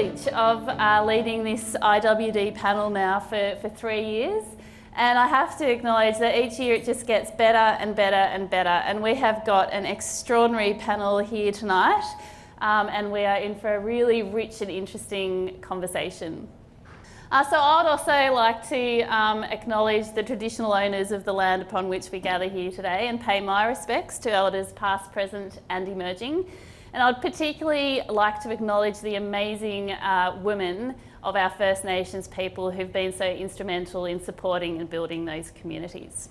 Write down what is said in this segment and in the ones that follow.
privilege of leading this IWD panel now for 3 years. And I have to acknowledge that each year it just gets better and better and better. And we have got an extraordinary panel here tonight. And we are in for a really rich and interesting conversation. So I would also like to acknowledge the traditional owners of the land upon which we gather here today and pay my respects to elders past, present and emerging. And I'd particularly like to acknowledge the amazing women of our First Nations people who've been so instrumental in supporting and building those communities.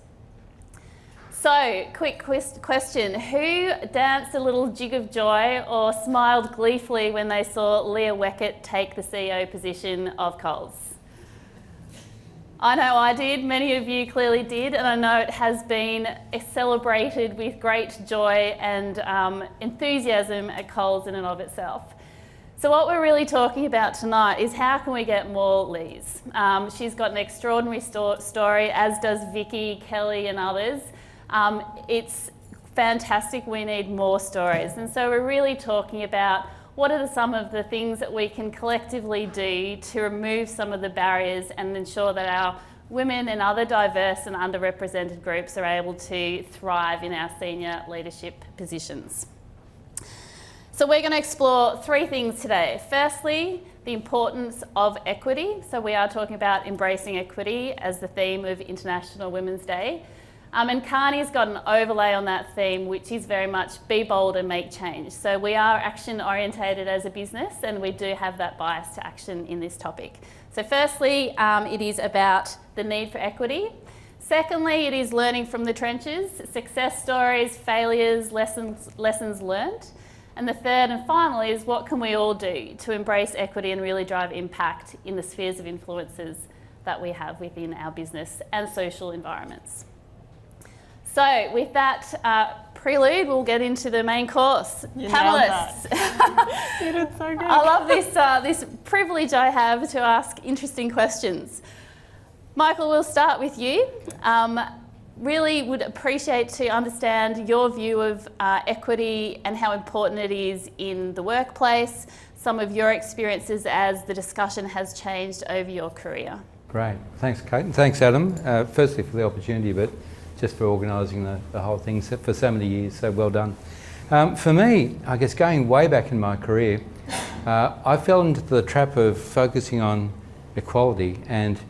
So, quick question. Who danced a little jig of joy or smiled gleefully when they saw Leah Weckett take the CEO position of Coles? I know I did, many of you clearly did, and I know it has been celebrated with great joy and enthusiasm at Coles in and of itself. So what we're really talking about tonight is how can we get more Lees? She's got an extraordinary story, as does Vicky, Kelly and others. It's fantastic, we need more stories. And so we're really talking about what are some of the things that we can collectively do to remove some of the barriers and ensure that our women and other diverse and underrepresented groups are able to thrive in our senior leadership positions. So we're going to explore 3 things today. Firstly, the importance of equity. So we are talking about embracing equity as the theme of International Women's Day. And Carney's got an overlay on that theme, which is very much be bold and make change. So we are action orientated as a business and we do have that bias to action in this topic. So firstly, it is about the need for equity. Secondly, it is learning from the trenches, success stories, failures, lessons learned. And the third and final is what can we all do to embrace equity and really drive impact in the spheres of influences that we have within our business and social environments. So with that prelude, we'll get into the main course. Panellists. You did so good. I love this privilege I have to ask interesting questions. Michael, we'll start with you. Really would appreciate to understand your view of equity and how important it is in the workplace, some of your experiences as the discussion has changed over your career. Great. Thanks, Kate. And thanks, Adam. Firstly for the opportunity, but just for organising the whole thing for so many years, so well done. For me, I guess going way back in my career, I fell into the trap of focusing on equality, and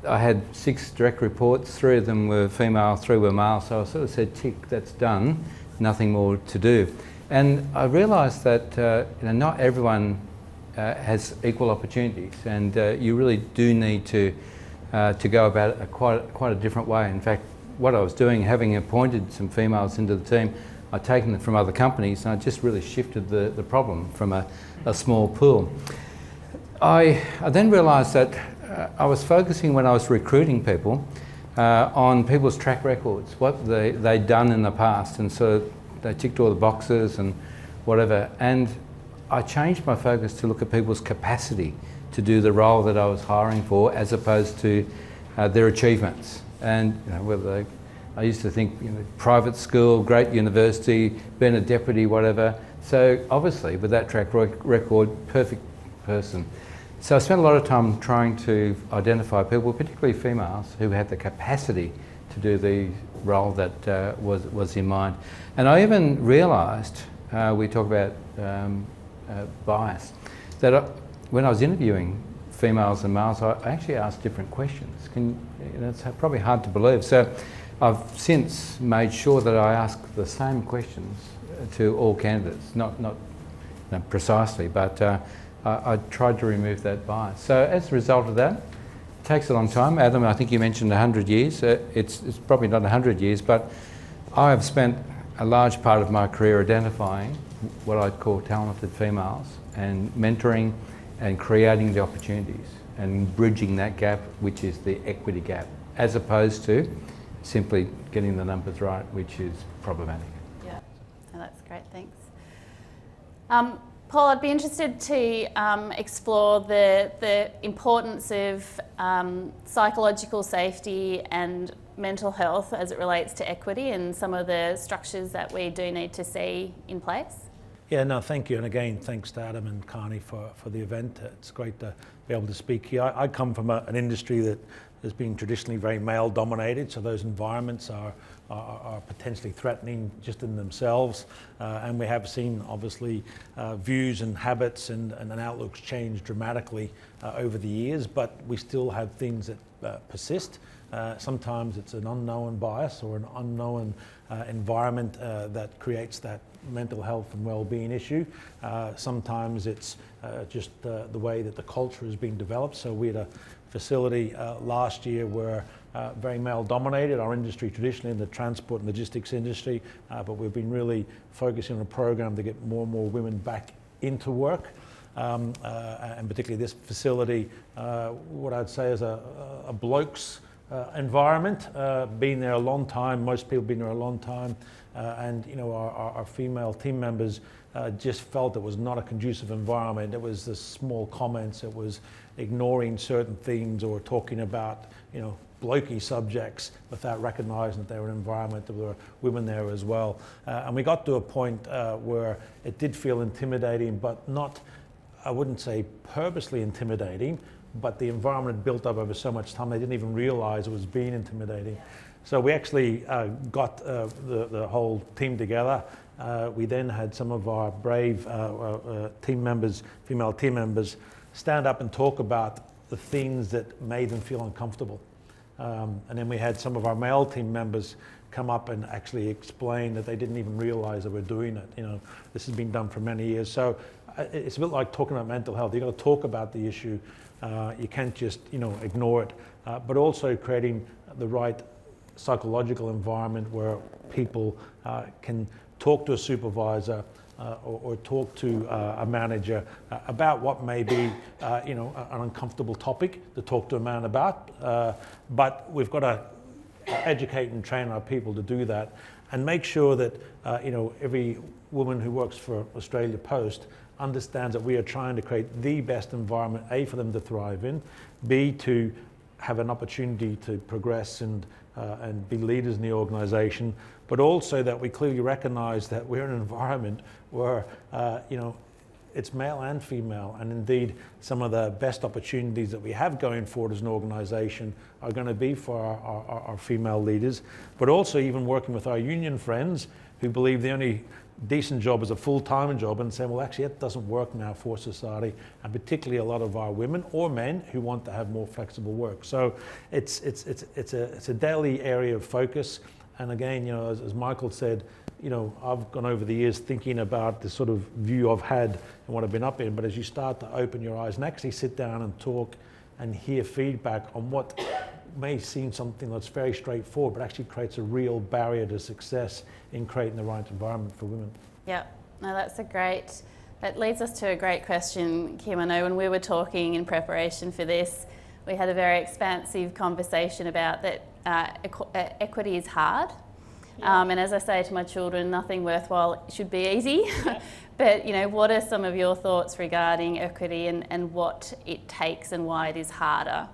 I had 6 direct reports, 3 of them were female, 3 were male, so I sort of said, tick, that's done, nothing more to do. And I realised that not everyone has equal opportunities, and you really do need to go about it quite a different way. In fact, what I was doing, having appointed some females into the team, I'd taken them from other companies and I just really shifted the problem from a small pool. I then realised that I was focusing when I was recruiting people on people's track records, what they'd done in the past, and so they ticked all the boxes and whatever. And I changed my focus to look at people's capacity to do the role that I was hiring for, as opposed to their achievements. And whether I used to think private school, great university, been a deputy, whatever. So obviously with that track record, perfect person. So I spent a lot of time trying to identify people, particularly females, who had the capacity to do the role that was in mind. And I even realised, we talk about bias, that when I was interviewing females and males, I actually asked different questions. It's probably hard to believe. So I've since made sure that I ask the same questions to all candidates, not precisely, but I tried to remove that bias. So as a result of that, it takes a long time. Adam, I think you mentioned 100 years. It's probably not 100 years, but I have spent a large part of my career identifying what I'd call talented females and mentoring and creating the opportunities and bridging that gap, which is the equity gap, as opposed to simply getting the numbers right, which is problematic. Yeah, oh, that's great, thanks. Paul, I'd be interested to explore the importance of psychological safety and mental health as it relates to equity and some of the structures that we do need to see in place. Yeah, no, thank you. And again, thanks to Adam and Carney for the event. It's great to be able to speak here. I come from an industry that has been traditionally very male dominated, so those environments are potentially threatening just in themselves. And we have seen, obviously, views and habits and outlooks change dramatically over the years, but we still have things that persist. Sometimes it's an unknown bias or an unknown environment that creates that mental health and well-being issue. Sometimes it's just the way that the culture has been developed. So we had a facility last year where very male dominated, our industry traditionally in the transport and logistics industry, but we've been really focusing on a program to get more and more women back into work. And particularly this facility, what I'd say is a bloke's environment, been there a long time, most people have been there a long time, and you know our female team members just felt it was not a conducive environment. It was the small comments, it was ignoring certain things or talking about, you know, blokey subjects without recognising that they were an environment, there were women there as well. And we got to a point where it did feel intimidating, but not, I wouldn't say purposely intimidating, but the environment had built up over so much time they didn't even realise it was being intimidating. So we actually got the whole team together. We then had some of our brave team members, female team members, stand up and talk about the things that made them feel uncomfortable. And then we had some of our male team members come up and actually explain that they didn't even realise they were doing it. You know, this has been done for many years. So it's a bit like talking about mental health. You've got to talk about the issue. You can't just, you know, ignore it. But also creating the right psychological environment where people can talk to a supervisor or talk to a manager about what may be, you know, an uncomfortable topic to talk to a man about. But we've got to educate and train our people to do that and make sure that, you know, every woman who works for Australia Post understands that we are trying to create the best environment, A, for them to thrive in, B, to have an opportunity to progress and be leaders in the organisation, but also that we clearly recognise that we're in an environment where, you know, it's male and female, and indeed some of the best opportunities that we have going forward as an organisation are going to be for our female leaders, but also even working with our union friends who believe the only decent job is a full-time job and saying, well, actually it doesn't work now for society, and particularly a lot of our women or men who want to have more flexible work. So it's a daily area of focus. And again, you know, as Michael said, you know, I've gone over the years thinking about the sort of view I've had and what I've been up in, but as you start to open your eyes and actually sit down and talk and hear feedback on what may seem something that's very straightforward, but actually creates a real barrier to success in creating the right environment for women. Yeah, no, that leads us to a great question, Kim. I know when we were talking in preparation for this, we had a very expansive conversation about that equity is hard. Yeah. And as I say to my children, nothing worthwhile should be easy. Yeah. But, you know, what are some of your thoughts regarding equity and what it takes and why it is harder?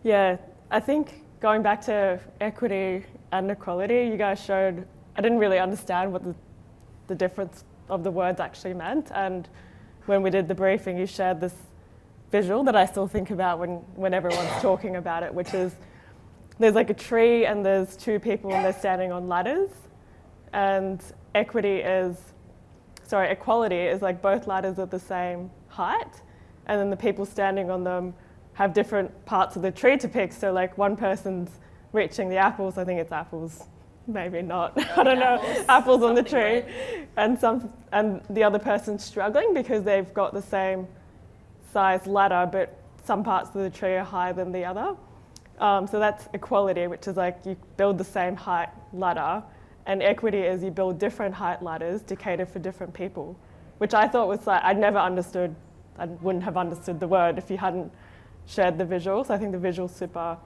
Yeah, I think going back to equity and equality, you guys showed, I didn't really understand what the difference of the words actually meant. And when we did the briefing, you shared this visual that I still think about when everyone's talking about it, which is there's like a tree and there's two people and they're standing on ladders. And equality is like both ladders are the same height, and then the people standing on them have different parts of the tree to pick. So like one person's reaching the apples, I think it's apples, maybe not, I don't know, apples on the tree, and the other person's struggling because they've got the same size ladder, but some parts of the tree are higher than the other. So that's equality, which is like you build the same height ladder, and equity is you build different height ladders to cater for different people, which I thought was like, I wouldn't have understood the word if you hadn't shared the visuals. I think the visual's super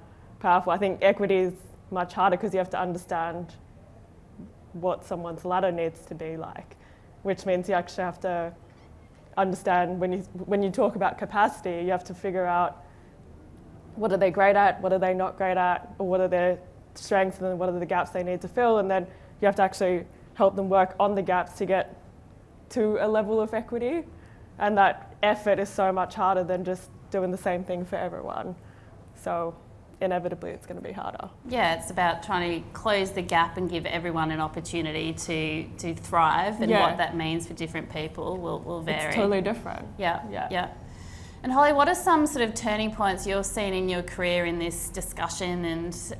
powerful. I think equity is much harder because you have to understand what someone's ladder needs to be like, which means you actually have to understand when you talk about capacity, you have to figure out what are they great at, what are they not great at, or what are their strengths and what are the gaps they need to fill, and then you have to actually help them work on the gaps to get to a level of equity, and that effort is so much harder than just doing the same thing for everyone. So inevitably it's going to be harder. Yeah, it's about trying to close the gap and give everyone an opportunity to thrive, and what that means for different people will vary. It's totally different. Yeah. And Holly, what are some sort of turning points you've seen in your career in this discussion,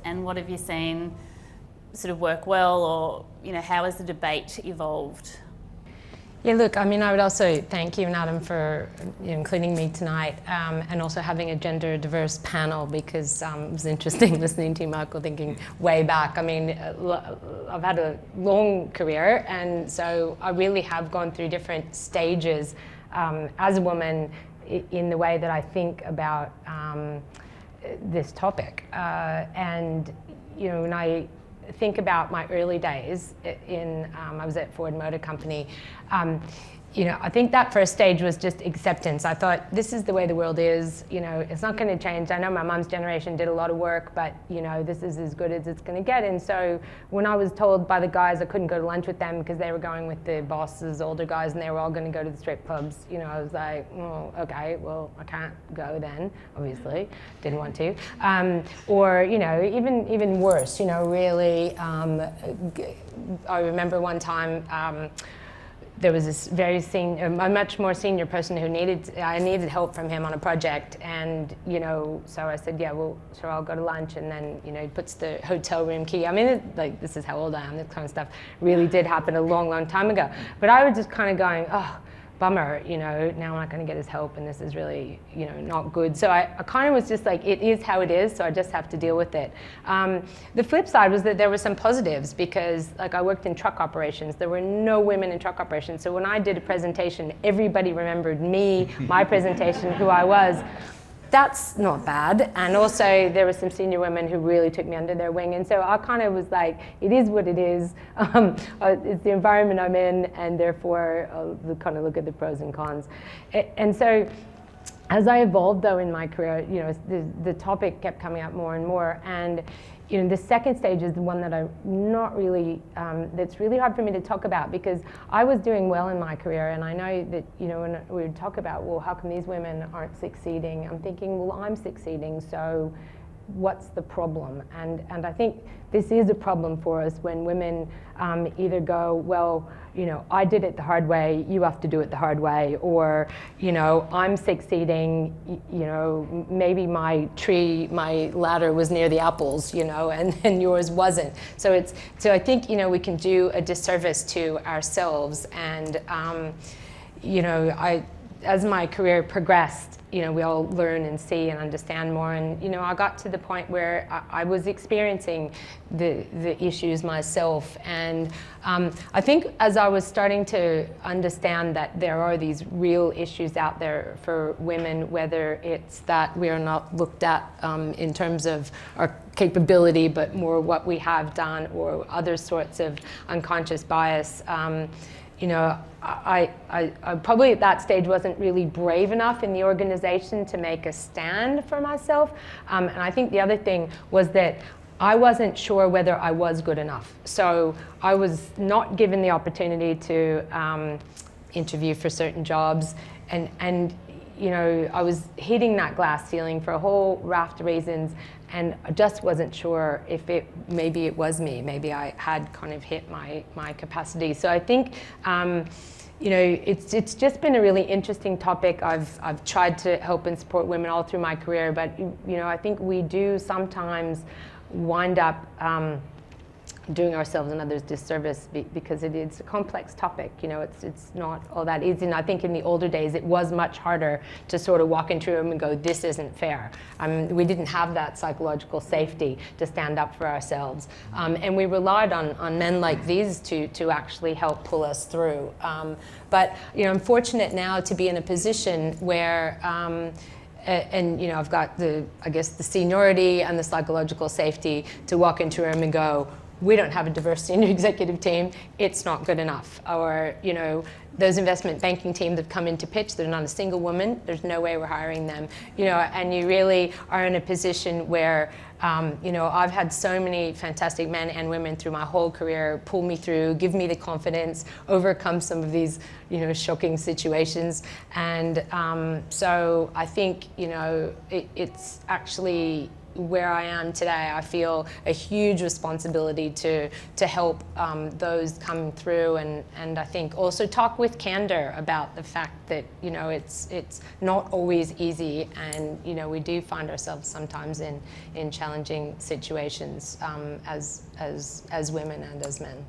and what have you seen sort of work well, or how has the debate evolved? Yeah, look, I mean, I would also thank you and Adam for including me tonight, and also having a gender diverse panel, because it was interesting listening to you, Michael, thinking way back. I mean, I've had a long career, and so I really have gone through different stages as a woman in the way that I think about this topic. And when I think about my early days I was at Ford Motor Company, I think that first stage was just acceptance. I thought, this is the way the world is, it's not going to change. I know my mum's generation did a lot of work, but this is as good as it's going to get. And so when I was told by the guys I couldn't go to lunch with them because they were going with the bosses, older guys, and they were all going to go to the strip clubs, I was like, oh, okay, well, I can't go then, obviously, didn't want to. Or, even worse, really, I remember one time, there was this a much more senior person who I needed help from him on a project, and so I said, yeah, well, sure, I'll go to lunch, and then he puts the hotel room key. I mean, this is how old I am. This kind of stuff really did happen a long, long time ago. But I was just kind of going, oh, bummer, now I'm not going to get his help, and this is really, not good. So I kind of was just like, it is how it is, so I just have to deal with it. The flip side was that there were some positives, because I worked in truck operations. There were no women in truck operations. So when I did a presentation, everybody remembered me, my presentation, who I was. That's not bad. And also there were some senior women who really took me under their wing. And so I kind of was like, it is what it is. It's the environment I'm in, and therefore I'll kind of look at the pros and cons. And so as I evolved though in my career, the topic kept coming up more and more. And the second stage is the one that I'm not really, that's really hard for me to talk about, because I was doing well in my career, and I know that, when we would talk about, well, how come these women aren't succeeding? I'm thinking, well, I'm succeeding, so what's the problem? And I think this is a problem for us when women either go, well, I did it the hard way, you have to do it the hard way, or, I'm succeeding, maybe my ladder was near the apples, and yours wasn't. So I think, we can do a disservice to ourselves. And, as my career progressed, we all learn and see and understand more. And, I got to the point where I was experiencing the issues myself. And I think as I was starting to understand that there are these real issues out there for women, whether it's that we are not looked at in terms of our capability, but more what we have done, or other sorts of unconscious bias, I probably at that stage wasn't really brave enough in the organization to make a stand for myself. And I think the other thing was that I wasn't sure whether I was good enough. So I was not given the opportunity to interview for certain jobs. And I was hitting that glass ceiling for a whole raft of reasons. And I just wasn't sure if maybe it was me. Maybe I had kind of hit my capacity. So I think, it's just been a really interesting topic. I've tried to help and support women all through my career, but I think we do sometimes wind up doing ourselves and others disservice because it is a complex topic. It's not all that easy. And I think in the older days, it was much harder to sort of walk into a room and go, this isn't fair. We didn't have that psychological safety to stand up for ourselves. And we relied on men like these to actually help pull us through. But I'm fortunate now to be in a position where I've got the seniority and the psychological safety to walk into a room and go, we don't have a diversity in your executive team, it's not good enough. Or, you know, those investment banking teams that come into pitch, there's not a single woman, there's no way we're hiring them. You know, and you really are in a position where, you know, I've had so many fantastic men and women through my whole career pull me through, give me the confidence, overcome some of these, you know, shocking situations. And so I think, you know, it's actually where I am today. I feel a huge responsibility to help those come through, and I think also talk with candor about the fact that, you know, it's not always easy, and, you know, we do find ourselves sometimes in challenging situations as women and as men.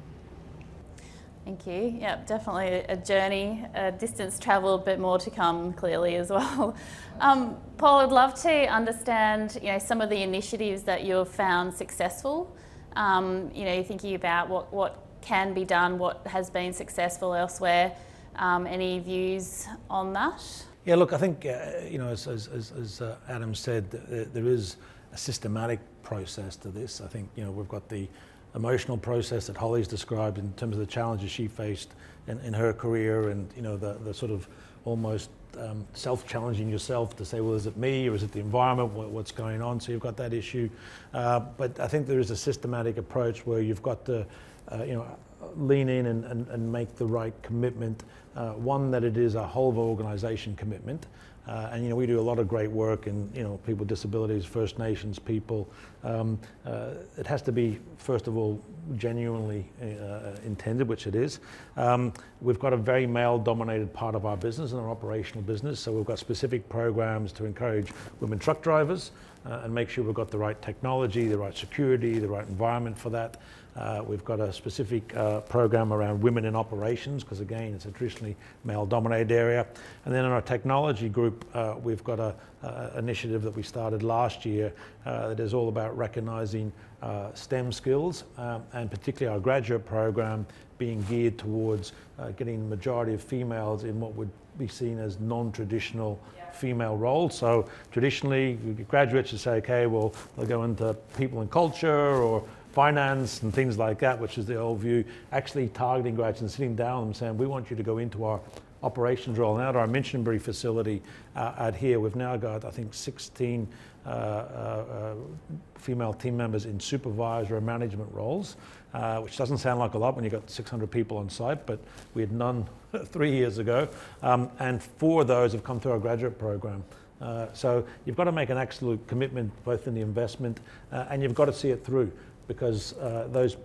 Thank you. Yeah, definitely a journey, a distance travelled, but more to come clearly as well. Paul, I'd love to understand, you know, some of the initiatives that you've found successful. You know, thinking about what can be done, what has been successful elsewhere. Any views on that? Yeah, look, I think you know, as Adam said, there is a systematic process to this. I think, you know, we've got the emotional process that Holly's described in terms of the challenges she faced in her career, and, you know, the sort of almost self-challenging yourself to say, well, is it me or is it the environment? What's going on? So you've got that issue. But I think there is a systematic approach where you've got to, you know, lean in and make the right commitment. One, that it is a whole of organisation commitment. And, you know, we do a lot of great work in, you know, people with disabilities, First Nations people. It has to be, first of all, genuinely intended, which it is. We've got a very male-dominated part of our business, and our operational business, so we've got specific programs to encourage women truck drivers and make sure we've got the right technology, the right security, the right environment for that. We've got a specific program around women in operations, because again, it's a traditionally male-dominated area. And then in our technology group, we've got an initiative that we started last year that is all about recognizing STEM skills, and particularly our graduate program being geared towards getting the majority of females in what would be seen as non-traditional female roles. So traditionally, graduates would say, okay, well, they'll go into people and culture or finance and things like that, which is the old view. Actually targeting graduates and sitting down and saying, we want you to go into our operations role. Now at our Minchinbury facility out here, we've now got, I think, 16 female team members in supervisor and management roles, which doesn't sound like a lot when you've got 600 people on site, but we had none 3 years ago. And 4 of those have come through our graduate program. So you've got to make an absolute commitment both in the investment and you've got to see it through, because those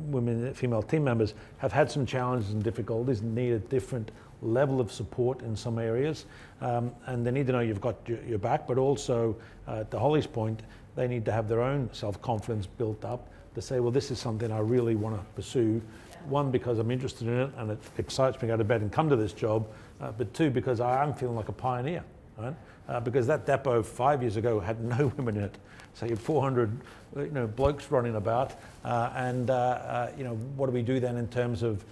women, female team members have had some challenges and difficulties and need a different level of support in some areas. And they need to know you've got your back, but also, to Holly's point, they need to have their own self-confidence built up to say, well, this is something I really want to pursue. One, because I'm interested in it and it excites me to go to bed and come to this job, but 2, because I am feeling like a pioneer, right? Because that depot 5 years ago had no women in it. So you had 400, you know, blokes running about, and you know, what do we do then in terms of,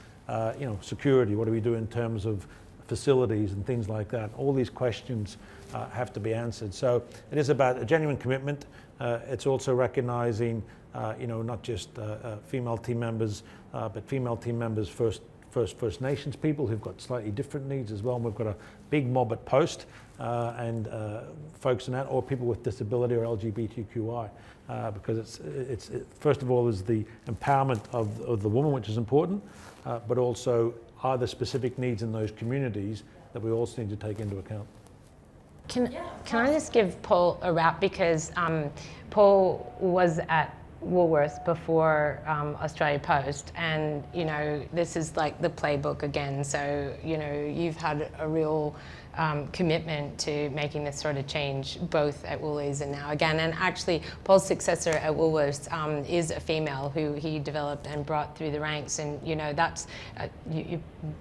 you know, security? What do we do in terms of facilities and things like that? All these questions have to be answered. So it is about a genuine commitment. It's also recognizing, you know, not just female team members, but female team members, First Nations people who've got slightly different needs as well. And we've got a big mob at Post and folks in that, or people with disability or LGBTQI, because it's first of all is the empowerment of the woman, which is important, but also are there specific needs in those communities that we also need to take into account. Can I just give Paul a wrap, because Paul was at Woolworths before Australia Post, and, you know, this is like the playbook again. So, you know, you've had a real commitment to making this sort of change, both at Woolies and now again. And actually, Paul's successor at Woolworths is a female who he developed and brought through the ranks. And, you know, that's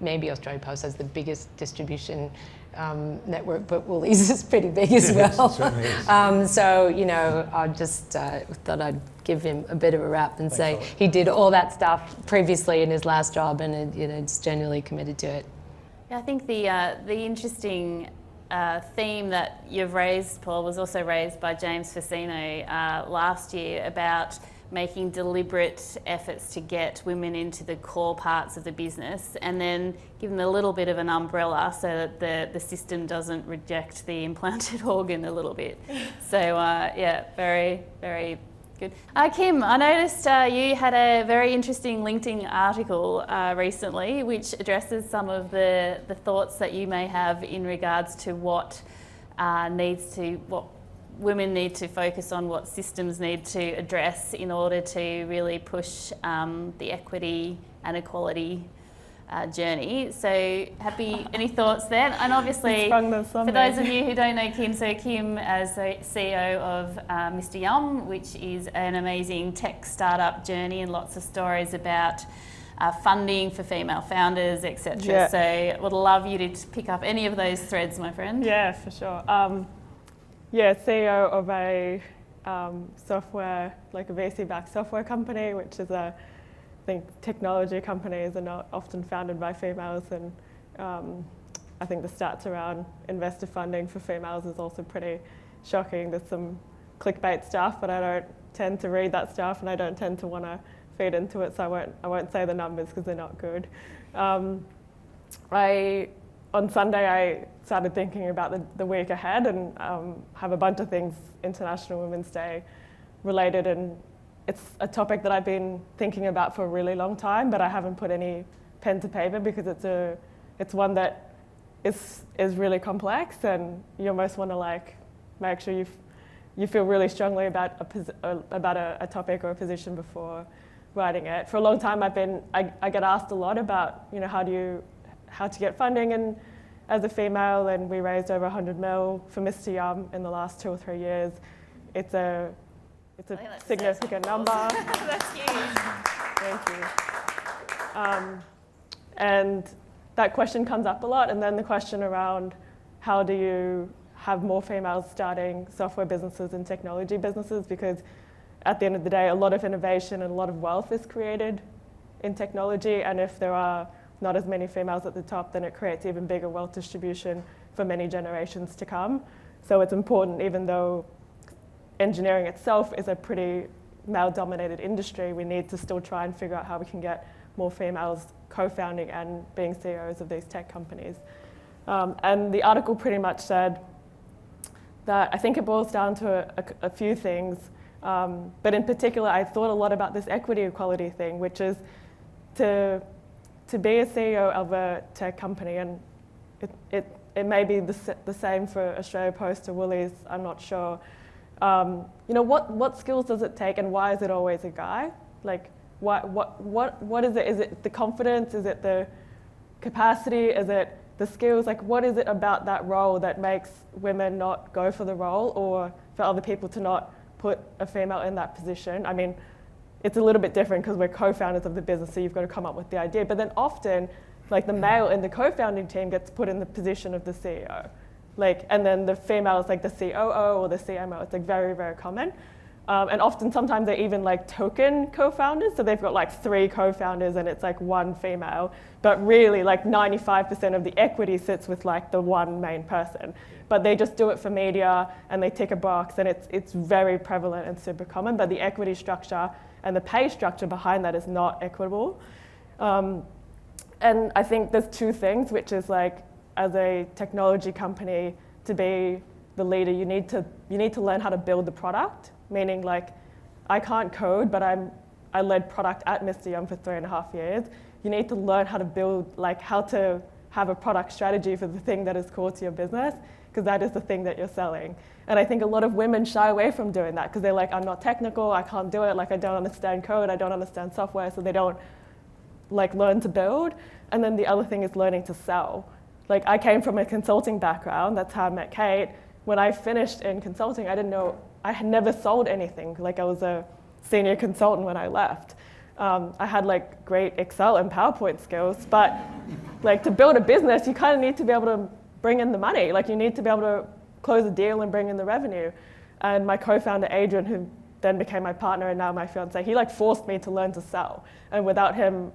maybe Australia Post has the biggest distribution network, but Woolies is pretty big as well. So, you know, I just thought I'd give him a bit of a rap and say he did all that stuff previously in his last job, and, you know, is genuinely committed to it. Yeah, I think the interesting theme that you've raised, Paul, was also raised by James Facino last year about making deliberate efforts to get women into the core parts of the business, and then give them a little bit of an umbrella so that the system doesn't reject the implanted organ a little bit. So yeah, very, very good. Kim, I noticed you had a very interesting LinkedIn article recently which addresses some of the thoughts that you may have in regards to what women need to focus on, what systems need to address in order to really push the equity and equality journey. So any thoughts there? And obviously, for those of you who don't know Kim, so Kim is the CEO of Mr. Yum, which is an amazing tech startup journey and lots of stories about funding for female founders, etc. Yeah. So would love you to pick up any of those threads, my friend. Yeah, for sure. Yeah, CEO of a software, like a VC-backed software company, which is I think technology companies are not often founded by females, and I think the stats around investor funding for females is also pretty shocking. There's some clickbait stuff, but I don't tend to read that stuff, and I don't tend to want to feed into it, so I won't say the numbers because they're not good. On Sunday, I started thinking about the week ahead, and have a bunch of things International Women's Day related, and it's a topic that I've been thinking about for a really long time, but I haven't put any pen to paper because it's one that is really complex, and you almost want to make sure you feel really strongly about a topic or a position before writing it. For a long time, I get asked a lot about how to get funding and as a female, and we raised over 100 mil for Mr. Yum in the last 2 or 3 years. It's a significant number. That's huge. Thank you. And that question comes up a lot, and then the question around how do you have more females starting software businesses and technology businesses, because at the end of the day, a lot of innovation and a lot of wealth is created in technology, and if there are not as many females at the top, then it creates even bigger wealth distribution for many generations to come. So it's important, even though engineering itself is a pretty male-dominated industry, we need to still try and figure out how we can get more females co-founding and being CEOs of these tech companies. And the article pretty much said that I think it boils down to a few things, but in particular, I thought a lot about this equity equality thing, which is to be a CEO of a tech company, and it may be the same for Australia Post or Woolies, I'm not sure. What skills does it take, and why is it always a guy? Like, what is it? Is it the confidence? Is it the capacity? Is it the skills? Like, what is it about that role that makes women not go for the role, or for other people to not put a female in that position? I mean, it's a little bit different because we're co-founders of the business, so you've got to come up with the idea. But then often, like, the male in the co-founding team gets put in the position of the CEO. And then the female is like the COO or the CMO. It's like very, very common. And often, sometimes they're even like token co-founders. So they've got like 3 co-founders and it's like 1 female. But really, like 95% of the equity sits with like the 1 main person. But they just do it for media and they tick a box, and it's very prevalent and super common. But the equity structure and the pay structure behind that is not equitable. And I think there's 2 things, which is like, as a technology company, to be the leader, you need to learn how to build the product. Meaning, like, I can't code, but I led product at Mr. Yum for 3.5 years. You need to learn how to build, like, how to have a product strategy for the thing that is core to your business, because that is the thing that you're selling. And I think a lot of women shy away from doing that because they're like, I'm not technical, I can't do it, like, I don't understand code, I don't understand software, so they don't like learn to build. And then the other thing is learning to sell. Like, I came from a consulting background, that's how I met Kate. When I finished in consulting, I had never sold anything. Like, I was a senior consultant when I left. I had like great Excel and PowerPoint skills, but like, to build a business, you kind of need to be able to bring in the money. Like, you need to be able to close a deal and bring in the revenue. And my co-founder, Adrian, who then became my partner and now my fiance, he like forced me to learn to sell. And without him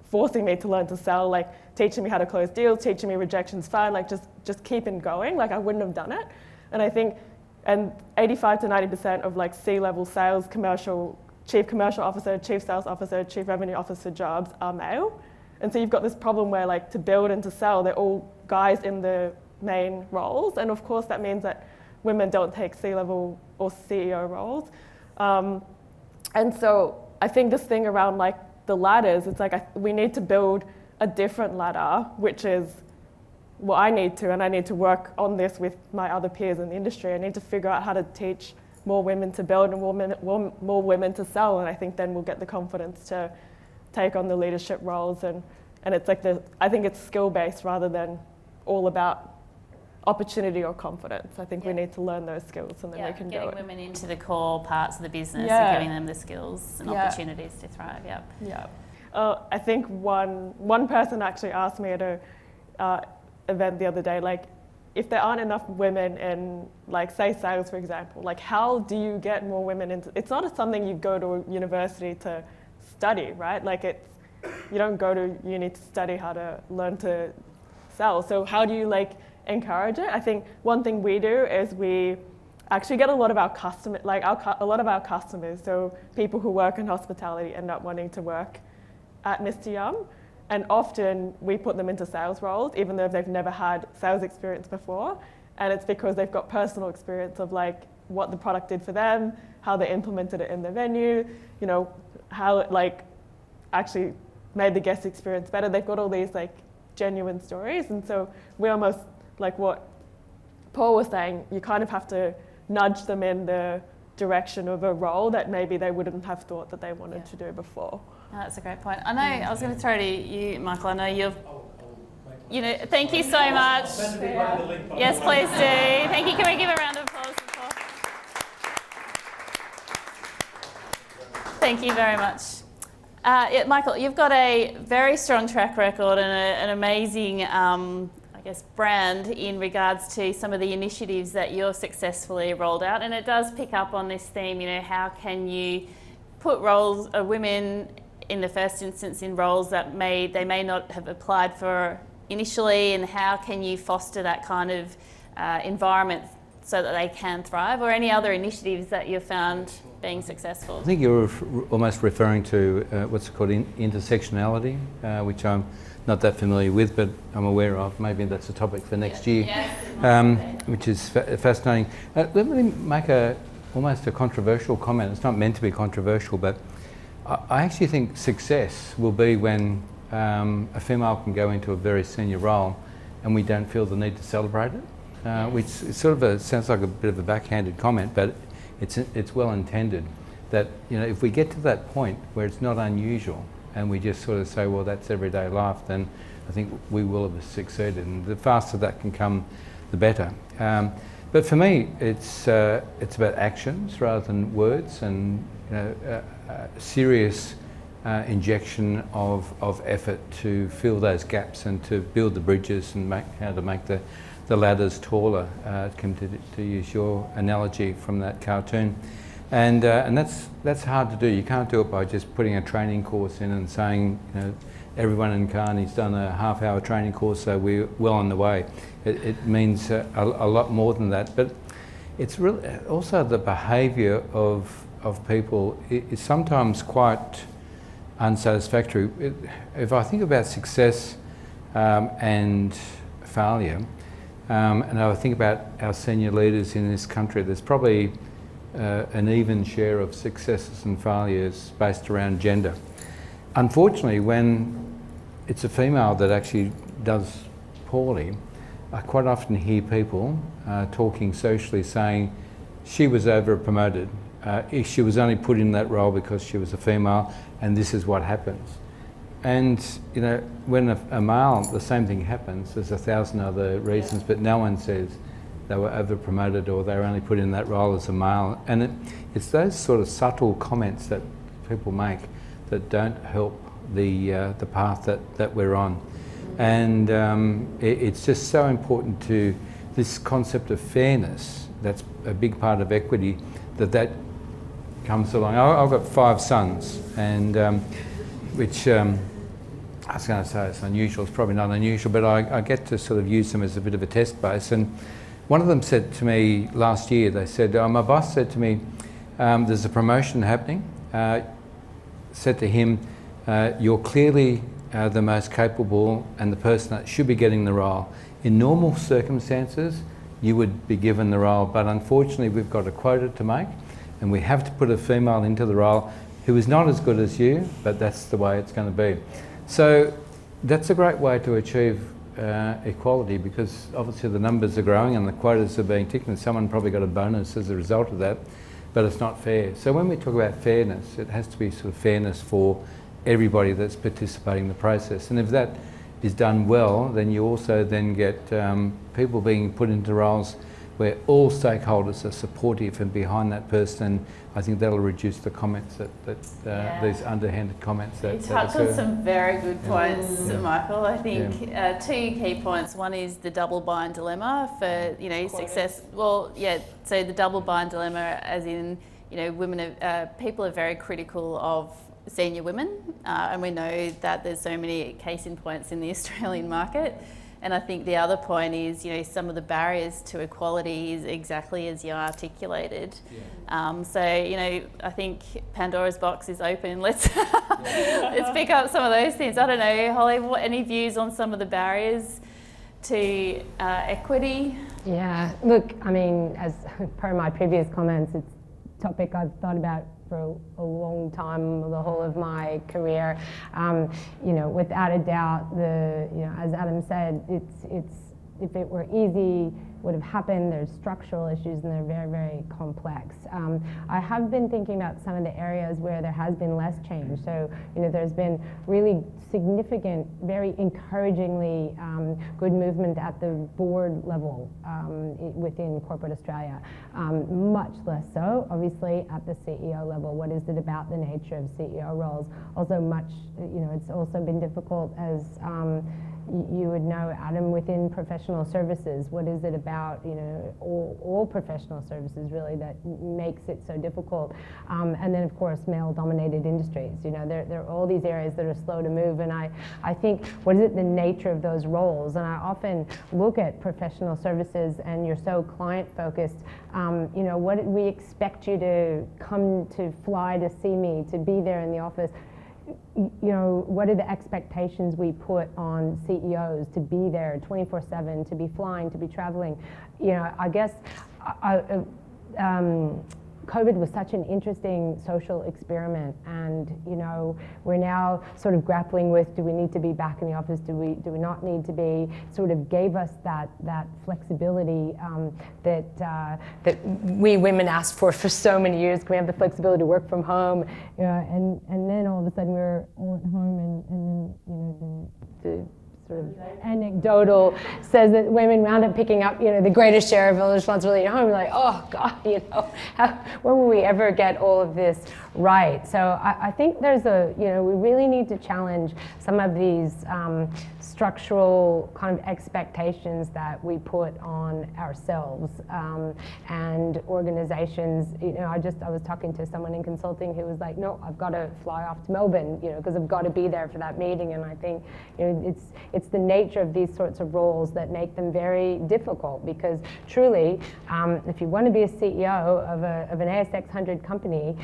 forcing me to learn to sell, like teaching me how to close deals, teaching me rejections fine, like just keeping going, like I wouldn't have done it. And I think, and 85 to 90% of like C-level sales, commercial chief commercial officer, chief sales officer, chief revenue officer jobs are male. And so you've got this problem where like to build and to sell, they're all guys in the main roles. And of course that means that women don't take C-level or CEO roles. And so I think this thing around like the ladders, it's like we need to build a different ladder, which is what I need to, and I need to work on this with my other peers in the industry. I need to figure out how to teach more women to build and more women to sell, and I think then we'll get the confidence to take on the leadership roles. And it's like I think it's skill-based rather than all about opportunity or confidence. I think we need to learn those skills and then we can do it. Getting women into the core parts of the business and giving them the skills and opportunities to thrive. Yeah. I think one person actually asked me at a event the other day, like, if there aren't enough women in, like, say sales, for example, like, how do you get more women into? It's not something you go to a university to study, right? Like, you don't go to uni to study how to learn to sell. So how do you encourage it? I think one thing we do is we actually get a lot of our customers, so people who work in hospitality end up wanting to work at Mr. Yum, and often we put them into sales roles even though they've never had sales experience before, and it's because they've got personal experience of what the product did for them, how they implemented it in the venue, how it actually made the guest experience better. They've got all these genuine stories, and so we almost, like what Paul was saying, you kind of have to nudge them in the direction of a role that maybe they wouldn't have thought that they wanted to do before. Oh, that's a great point. I know, I was going to throw to you, Michael. I know thank you so much. Yes, please do. Thank you. Can we give a round of applause for Paul? Thank you very much. Michael, you've got a very strong track record and an amazing brand in regards to some of the initiatives that you're successfully rolled out, and it does pick up on this theme, how can you put women in the first instance in roles that they may not have applied for initially, and how can you foster that kind of environment so that they can thrive, or any other initiatives that you've found being successful? I think you're almost referring to what's called intersectionality, which I'm not that familiar with, but I'm aware of. Maybe that's a topic for next year, which is fascinating. Let me make almost a controversial comment. It's not meant to be controversial, but I actually think success will be when a female can go into a very senior role and we don't feel the need to celebrate it, which sort of sounds like a bit of a backhanded comment, but it's well intended. That if we get to that point where it's not unusual, and we just sort of say, well, that's everyday life, then I think we will have succeeded. And the faster that can come, the better. But for me, it's about actions rather than words, and serious injection of effort to fill those gaps and to build the bridges and how to make the ladders taller, to use your analogy from that cartoon. And that's hard to do. You can't do it by just putting a training course in and saying, everyone in Kearney's done a half-hour training course, so we're well on the way. It means a lot more than that. But it's really also the behaviour of people is sometimes quite unsatisfactory. If I think about success and failure, and I think about our senior leaders in this country, there's probably an even share of successes and failures based around gender. Unfortunately, when it's a female that actually does poorly, I quite often hear people talking socially saying she was over-promoted, she was only put in that role because she was a female, and this is what happens. And when a male, the same thing happens. There's 1,000 other reasons, but no one says they were over-promoted or they were only put in that role as a male. And it's those sort of subtle comments that people make that don't help the path that we're on. And it's just so important to this concept of fairness. That's a big part of equity, that comes along. I've got 5 sons, and which I was going to say it's unusual. It's probably not unusual, but I get to sort of use them as a bit of a test base. And one of them said to me last year, they said, my boss said to me, there's a promotion happening, said to him, you're clearly the most capable and the person that should be getting the role. In normal circumstances, you would be given the role, but unfortunately we've got a quota to make and we have to put a female into the role who is not as good as you, but that's the way it's going to be. So that's a great way to achieve equality, because obviously the numbers are growing and the quotas are being ticked, and someone probably got a bonus as a result of that, but it's not fair. So when we talk about fairness, it has to be sort of fairness for everybody that's participating in the process. And if that is done well, then you also then get people being put into roles where all stakeholders are supportive and behind that person. I think that'll reduce the comments these underhanded comments that you touched on some very good points, Michael. I think two key points. One is the double bind dilemma for success. Well, so the double bind dilemma, as in people are very critical of senior women, and we know that there's so many case in points in the Australian market. And I think the other point is, some of the barriers to equality is exactly as you articulated. So, I think Pandora's box is open. Let's pick up some of those things. I don't know, Holly, any views on some of the barriers to equity? Yeah, look, I mean, as per my previous comments, it's a topic I've thought about for a long time, the whole of my career. Without a doubt, as Adam said, it's if it were easy, would have happened. There's structural issues and they're very, very complex. I have been thinking about some of the areas where there has been less change. So, there's been really significant, very encouragingly good movement at the board level within corporate Australia. Much less so, obviously, at the CEO level. What is it about the nature of CEO roles? Also it's also been difficult as you would know, Adam, within professional services. What is it about, all professional services really that makes it so difficult? And then, of course, male-dominated industries. There are all these areas that are slow to move, and I think, what is it, the nature of those roles? And I often look at professional services, and you're so client-focused. What we expect you to come to fly to see me, to be there in the office. What are the expectations we put on CEOs to be there 24/7, to be flying, to be traveling? I guess COVID was such an interesting social experiment, and we're now sort of grappling with, do we need to be back in the office? Do we not need to be? Sort of gave us that flexibility that we women asked for so many years. Can we have the flexibility to work from home? And then all of a sudden we're all at home, and then the sort of anecdotal says that women wound up picking up, the greatest share of responsibility at home. We're like, oh God, when will we ever get all of this right? So I think there's we really need to challenge some of these structural kind of expectations that we put on ourselves and organizations. I was talking to someone in consulting who was like, no, I've got to fly off to Melbourne, because I've got to be there for that meeting. And I think it's the nature of these sorts of roles that make them very difficult, because truly, if you want to be a CEO of an ASX 100 company,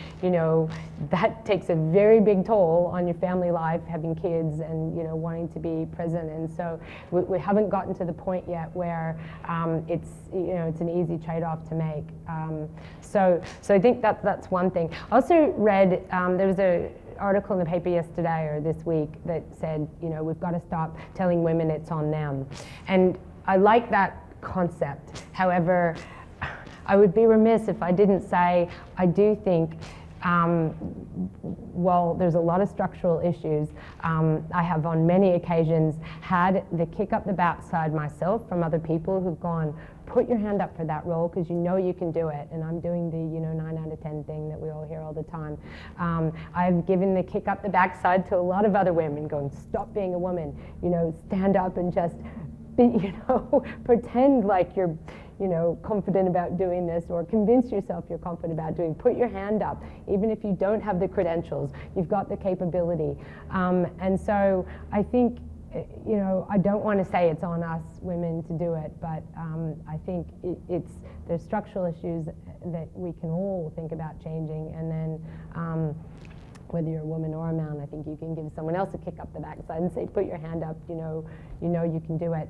that takes a very big toll on your family life, having kids and wanting to be present. And so we haven't gotten to the point yet where it's an easy trade-off to make. So I think that's one thing. I also read there was a article in the paper yesterday or this week that said, we've got to stop telling women it's on them. And I like that concept. However, I would be remiss if I didn't say I do think while there's a lot of structural issues, I have on many occasions had the kick up the backside myself from other people who've gone, put your hand up for that role because you can do it. And I'm doing the 9 out of 10 thing that we all hear all the time. I've given the kick up the backside to a lot of other women, going, stop being a woman, stand up and just be, pretend like you're confident about doing this, or convince yourself you're confident about doing. Put your hand up, even if you don't have the credentials, you've got the capability. And so I think you know, I don't want to say it's on us women to do it, but I think there's structural issues that we can all think about changing, and then whether you're a woman or a man, I think you can give someone else a kick up the backside and say, put your hand up, you know you can do it.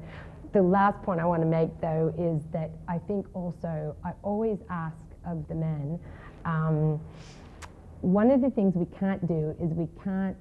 The last point I want to make, though, is that I think also, I always ask of the men, one of the things we can't do is we can't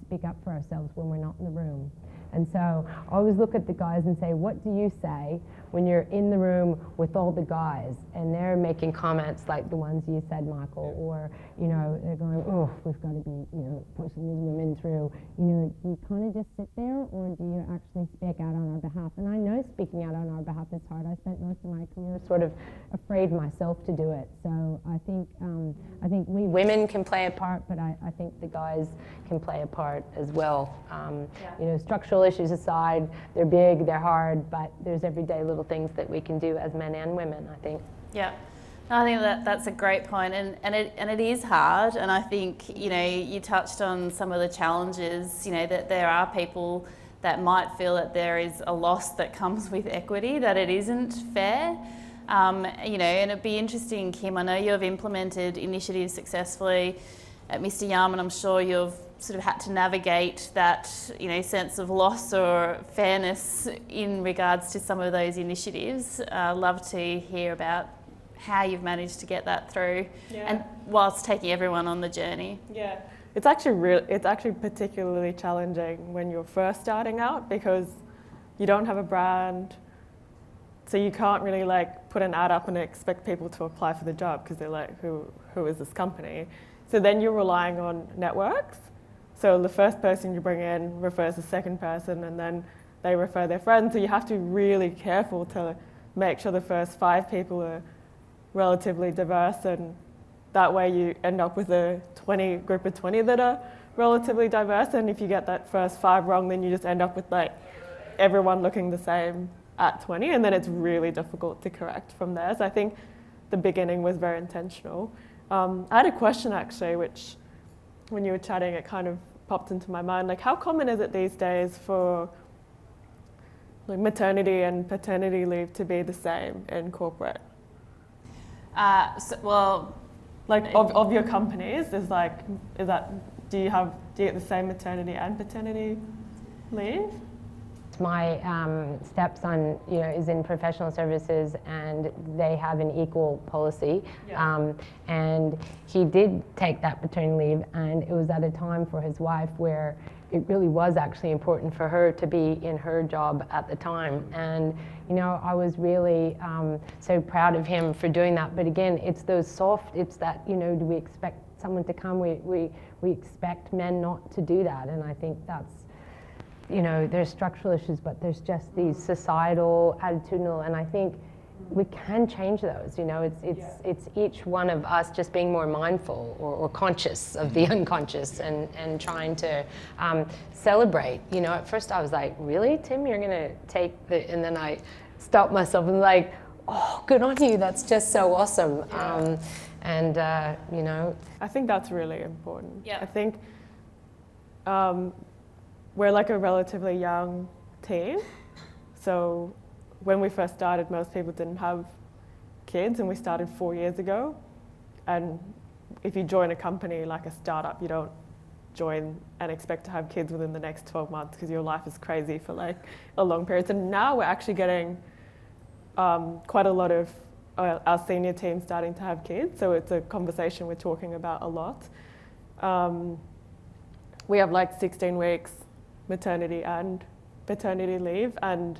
speak up for ourselves when we're not in the room. And so I always look at the guys and say, what do you say when you're in the room with all the guys and they're making comments like the ones you said, Michael, or, you know, they're going, oh, we've got to be, you know, pushing these women through. You know, do you kind of just sit there, or do you actually speak out on our behalf? And I know speaking out on our behalf is hard. I spent most of my career sort of afraid myself to do it. So I think we women can play a part, but I think the guys can play a part as well. You know, structural issues aside, they're big, they're hard, but there's everyday little things that we can do as men and women, I think. Yeah. No, I think that's a great point, and it is hard, and I think, you know, you touched on some of the challenges, you know, that there are people that might feel that there is a loss that comes with equity, that it isn't fair. You know, and it'd be interesting, Kim, I know you've implemented initiatives successfully at Mr. Yum, and I'm sure you've sort of had to navigate that, you know, sense of loss or fairness in regards to some of those initiatives. Love to hear about how you've managed to get that through, and whilst taking everyone on the journey. Yeah, it's actually particularly challenging when you're first starting out, because you don't have a brand, so you can't really like put an ad up and expect people to apply for the job, because they're like, who is this company? So then you're relying on networks. So the first person you bring in refers the second person, and then they refer their friends. So you have to be really careful to make sure the first 5 people are relatively diverse, and that way you end up with a group of 20 that are relatively diverse. And if you get that first 5 wrong, then you just end up with like everyone looking the same at 20, and then it's really difficult to correct from there. So I think the beginning was very intentional. I had a question actually, which when you were chatting, it kind of popped into my mind. Like, how common is it these days for like maternity and paternity leave to be the same in corporate? Well, like of your companies, do you get the same maternity and paternity leave? My stepson, you know, is in professional services, and they have an equal policy. And he did take that paternity leave, and it was at a time for his wife where it really was actually important for her to be in her job at the time. And you know, I was really so proud of him for doing that. But again, it's that, you know, do we expect someone to come? We expect men not to do that, and I think that's, you know, there's structural issues, but there's just these societal, attitudinal, and I think we can change those. You know, it's each one of us just being more mindful or conscious of the unconscious, and trying to celebrate. You know, at first I was like, really, Tim, you're gonna take the, and then I stopped myself and like, oh, good on you, that's just so awesome. You know, I think that's really important. Yeah. I think we're like a relatively young team, so when we first started, most people didn't have kids, and we started 4 years ago. And if you join a company like a startup, you don't join and expect to have kids within the next 12 months, because your life is crazy for like a long period. And now we're actually getting quite a lot of our senior team starting to have kids, so it's a conversation we're talking about a lot. We have like 16 weeks maternity and paternity leave, and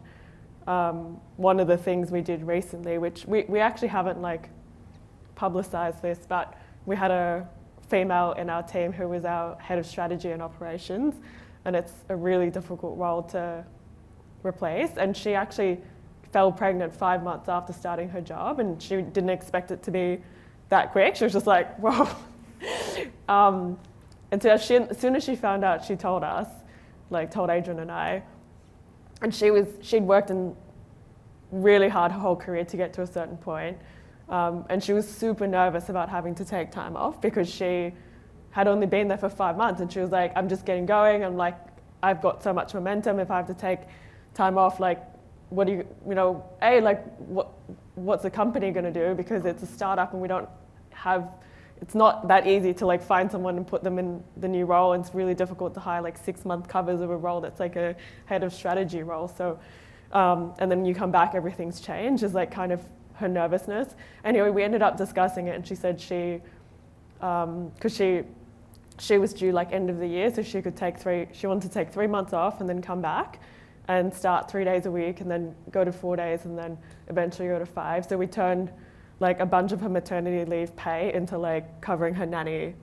one of the things we did recently, which we actually haven't like publicized this, but we had a female in our team who was our head of strategy and operations, and it's a really difficult role to replace. And she actually fell pregnant 5 months after starting her job, and she didn't expect it to be that quick. She was just like, whoa. And so as soon as she found out, she told us, like told Adrian and I, and she'd worked in really hard her whole career to get to a certain point, and she was super nervous about having to take time off, because she had only been there for 5 months, and she was like, I'm just getting going. I'm like, I've got so much momentum. If I have to take time off, like, what do you what's the company going to do? Because it's a startup and we don't have, it's not that easy to like find someone and put them in the new role. And it's really difficult to hire like 6-month covers of a role that's like a head of strategy role. So, and then you come back, everything's changed, is like kind of her nervousness. Anyway, we ended up discussing it, and she said because she was due like end of the year, so she wanted to take 3 months off and then come back and start 3 days a week and then go to 4 days and then eventually go to 5. So we turned like a bunch of her maternity leave pay into like covering her nanny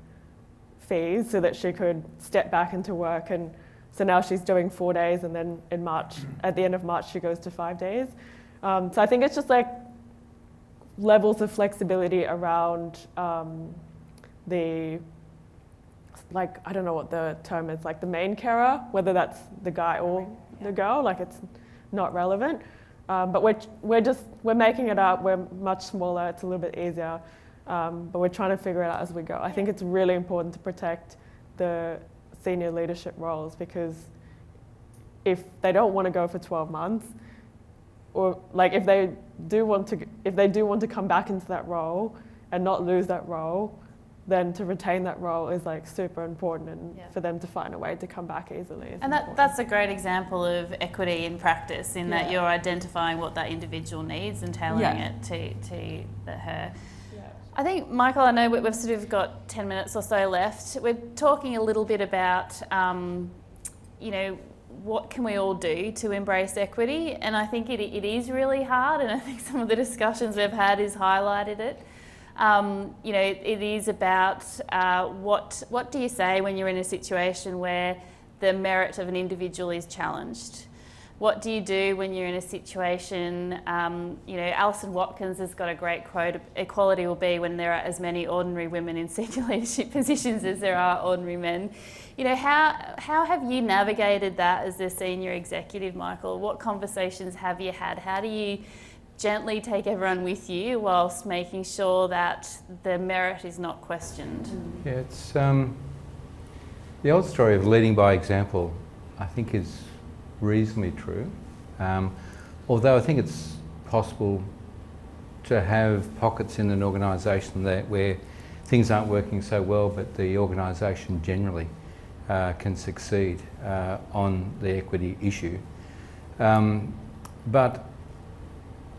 fees so that she could step back into work. And so now she's doing 4 days, and then in March, at the end of March, she goes to 5 days. So I think it's just like levels of flexibility around the, like, I don't know what the term is, like the main carer, whether that's the guy or the girl, like it's not relevant. But we're making it up. We're much smaller. It's a little bit easier, but we're trying to figure it out as we go. I think it's really important to protect the senior leadership roles, because if they don't want to go for 12 months, or like if they do want to come back into that role and not lose that role, then to retain that role is like super important, and for them to find a way to come back easily. And that's a great example of equity in practice, in that you're identifying what that individual needs and tailoring it to her. Yeah. I think, Michael, I know we've sort of got 10 minutes or so left. We're talking a little bit about, what can we all do to embrace equity? And I think it is really hard, and I think some of the discussions we've had has highlighted it. It is about what do you say when you're in a situation where the merit of an individual is challenged? What do you do when you're in a situation, Alison Watkins has got a great quote, equality will be when there are as many ordinary women in senior leadership positions as there are ordinary men. How have you navigated that as a senior executive, Michael? What conversations have you had? How do you gently take everyone with you whilst making sure that the merit is not questioned? Yeah, it's the old story of leading by example, I think, is reasonably true. Although I think it's possible to have pockets in an organisation where things aren't working so well, but the organisation generally can succeed on the equity issue. But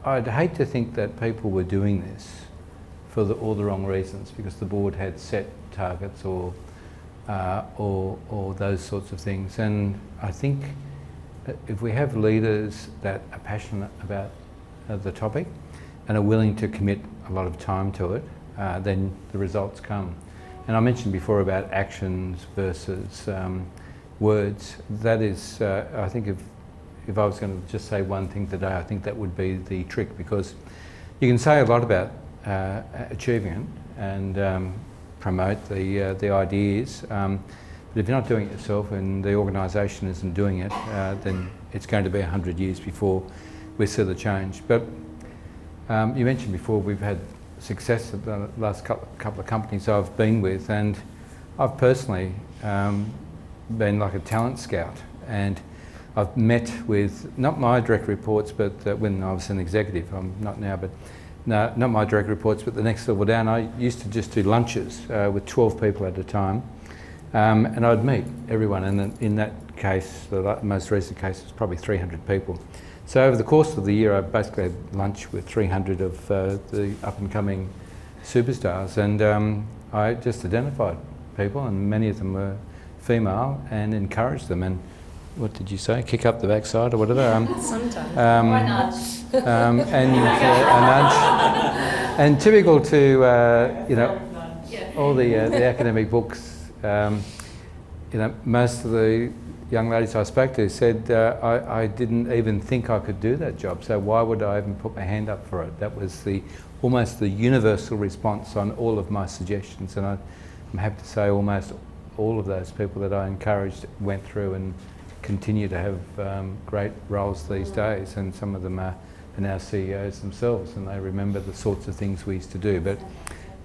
I'd hate to think that people were doing this for all the wrong reasons, because the board had set targets or those sorts of things. And I think if we have leaders that are passionate about the topic and are willing to commit a lot of time to it, then the results come. And I mentioned before about actions versus words. That is, I think if I was going to just say one thing today, I think that would be the trick, because you can say a lot about achieving it and promote the ideas, but if you're not doing it yourself and the organisation isn't doing it, then it's going to be 100 years before we see the change. But you mentioned before we've had success at the last couple of companies I've been with, and I've personally been like a talent scout, and I've met with, not my direct reports, but when I was an executive, I'm not now, but no, not my direct reports, but the next level down, I used to just do lunches with 12 people at a time, and I'd meet everyone, and in that case, the most recent case was probably 300 people. So over the course of the year, I basically had lunch with 300 of the up-and-coming superstars, and I just identified people, and many of them were female, and encouraged them. And what did you say? Kick up the backside or whatever? Sometimes. Or a nudge. And a nudge. And typical to all the academic books. Most of the young ladies I spoke to said, I didn't even think I could do that job, so why would I even put my hand up for it? That was almost the universal response on all of my suggestions, and I'm happy to say almost all of those people that I encouraged went through and continue to have great roles these days, and some of them are now CEOs themselves, and they remember the sorts of things we used to do. But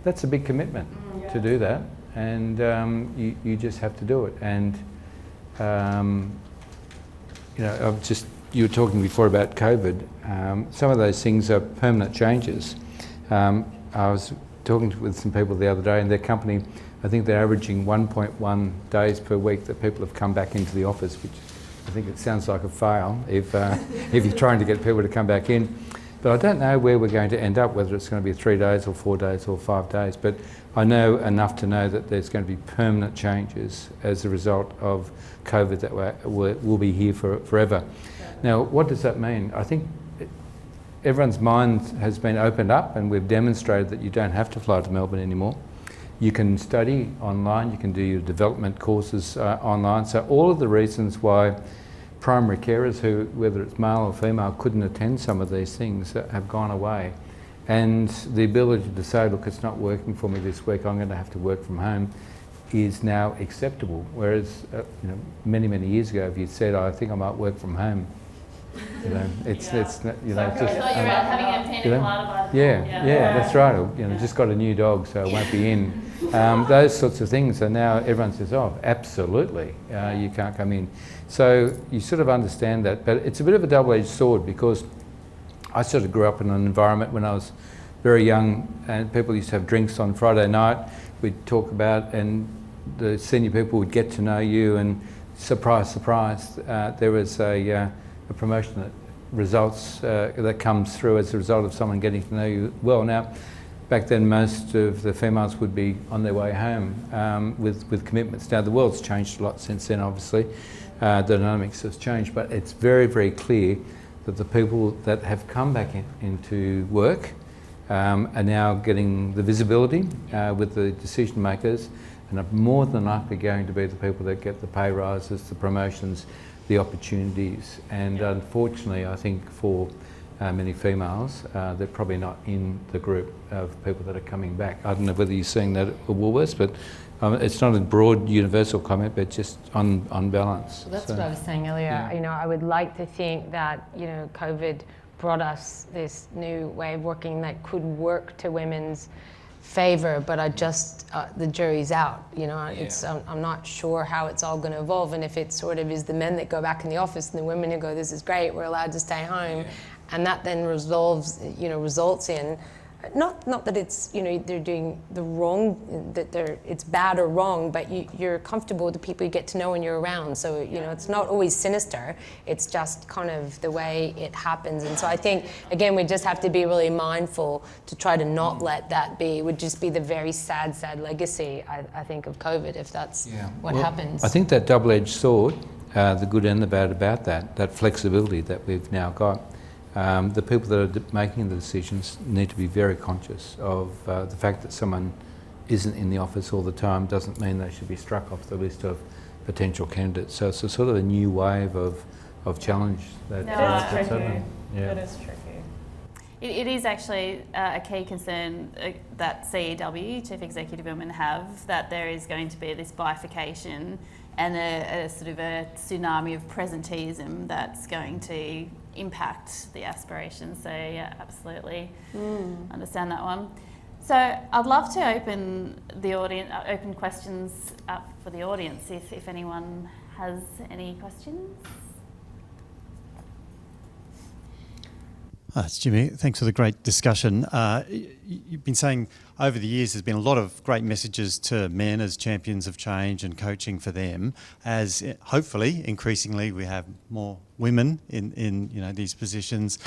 that's a big commitment to do that. and you just have to do it. And you were talking before about COVID. Some of those things are permanent changes. I was talking with some people the other day, and their company, I think they're averaging 1.1 days per week that people have come back into the office, which I think it sounds like a fail if you're trying to get people to come back in. But I don't know where we're going to end up, whether it's going to be 3 days or 4 days or 5 days. But I know enough to know that there's going to be permanent changes as a result of COVID that will be here forever. Now, what does that mean? I think everyone's mind has been opened up, and we've demonstrated that you don't have to fly to Melbourne anymore. You can study online, you can do your development courses online. So all of the reasons why primary carers who, whether it's male or female, couldn't attend some of these things have gone away. And the ability to say, look, it's not working for me this week, I'm going to have to work from home, is now acceptable. Whereas, many, many years ago, if you'd said, I think I might work from home, it's just You're having a pina colada by the yeah, that's right. Just got a new dog, so it won't be in. Those sorts of things. And now everyone says, oh, absolutely, you can't come in. So you sort of understand that, but it's a bit of a double-edged sword, because I sort of grew up in an environment when I was very young, and people used to have drinks on Friday night. We'd talk about, and the senior people would get to know you, and surprise, surprise, there was a promotion that results that comes through as a result of someone getting to know you well. Now, back then, most of the females would be on their way home with commitments. Now, the world's changed a lot since then, obviously. The dynamics has changed, but it's very, very clear that the people that have come back into work are now getting the visibility with the decision makers, and are more than likely going to be the people that get the pay rises, the promotions, the opportunities. And unfortunately, I think for many females, they're probably not in the group of people that are coming back. I don't know whether you're seeing that at Woolworths, but it's not a broad universal comment, but just on balance. Well, that's what I was saying earlier. Yeah. I would like to think that, COVID brought us this new way of working that could work to women's favour, but the jury's out. It's I'm not sure how it's all going to evolve, and if it sort of is the men that go back in the office and the women who go, this is great, we're allowed to stay home, and that then results in not that it's they're doing the wrong, that it's bad or wrong, but you're comfortable with the people you get to know when you're around. So it's not always sinister. It's just kind of the way it happens. And so I think again we just have to be really mindful to try to not let that be. It would just be the very sad legacy I think of COVID if that's what happens. I think that double-edged sword, the good and the bad about that flexibility that we've now got. The people that are making the decisions need to be very conscious of the fact that someone isn't in the office all the time doesn't mean they should be struck off the list of potential candidates. So it's a sort of a new wave of challenge that's happening. It is tricky. It is actually a key concern that CEW, Chief Executive Women, have, that there is going to be this bifurcation and a sort of a tsunami of presenteeism that's going to impact the aspirations. So yeah, absolutely understand that one. So I'd love to open questions up for the audience if anyone has any questions. It's Jimmy. Thanks for the great discussion. You've been saying over the years there's been a lot of great messages to men as champions of change and coaching for them, as hopefully increasingly we have more women in these positions.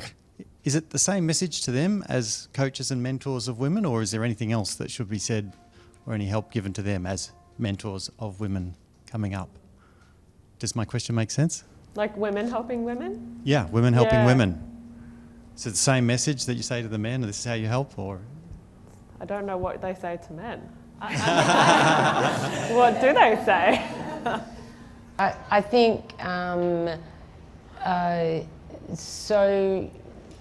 Is it the same message to them as coaches and mentors of women, or is there anything else that should be said or any help given to them as mentors of women coming up? Does my question make sense? Like women helping women? Yeah, women helping women. Is it the same message that you say to the men, and this is how you help, or? I don't know what they say to men. What do they say? I think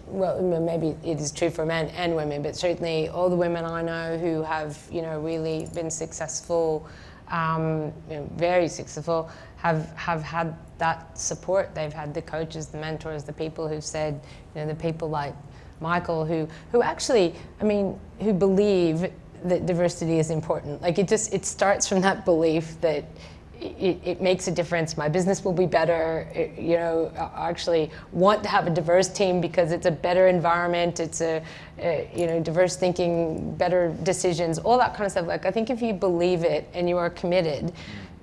maybe it is true for men and women, but certainly all the women I know who have really been successful, very successful, have had that support. They've had the coaches, the mentors, the people who've said, the people like Michael who actually, who believe that diversity is important. Like it starts from that belief that it makes a difference. My business will be better. I actually want to have a diverse team because it's a better environment. It's diverse thinking, better decisions, all that kind of stuff. Like I think if you believe it and you are committed,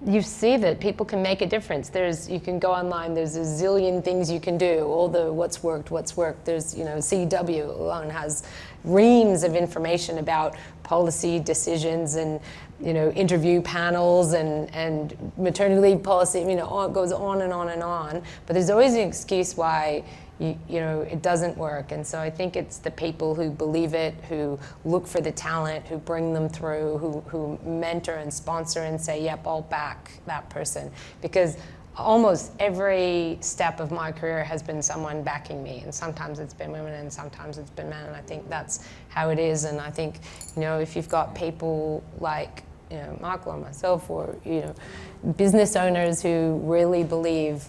you see that people can make a difference. You can go online, there's a zillion things you can do, all the what's worked. There's, CW alone has reams of information about policy decisions and, interview panels and maternity leave policy, it goes on and on and on. But there's always an excuse why it doesn't work. And so I think it's the people who believe it, who look for the talent, who bring them through, who mentor and sponsor and say, yep, I'll back that person. Because almost every step of my career has been someone backing me. And sometimes it's been women and sometimes it's been men. And I think that's how it is. And I think, if you've got people like, Michael or myself or, business owners who really believe,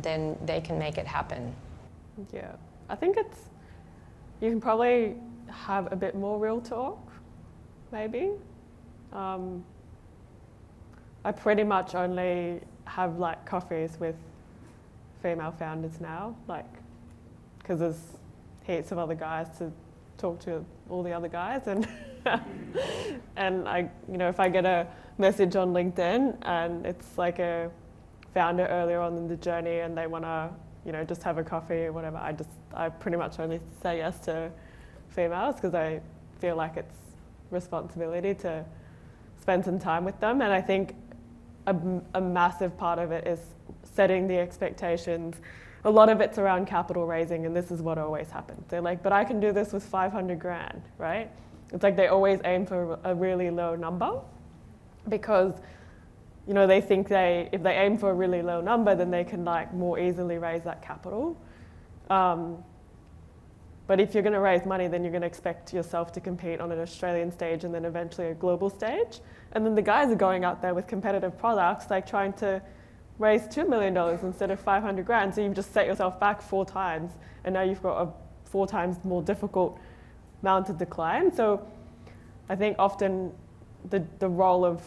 then they can make it happen. Yeah, I think you can probably have a bit more real talk, maybe. I pretty much only have coffees with female founders now, because there's heaps of other guys to talk to all the other guys, and and if I get a message on LinkedIn and it's like a founder earlier on in the journey and they want to just have a coffee or whatever, I pretty much only say yes to females because I feel like it's responsibility to spend some time with them. And I think a massive part of it is setting the expectations. A lot of it's around capital raising, and this is what always happens. They're like, but I can do this with 500 grand, right? It's like they always aim for a really low number because they think if they aim for a really low number, then they can more easily raise that capital. But if you're going to raise money, then you're going to expect yourself to compete on an Australian stage and then eventually a global stage. And then the guys are going out there with competitive products, trying to raise $2 million instead of 500 grand. So you've just set yourself back 4 times, and now you've got a 4 times more difficult mountain to climb. So I think often the role of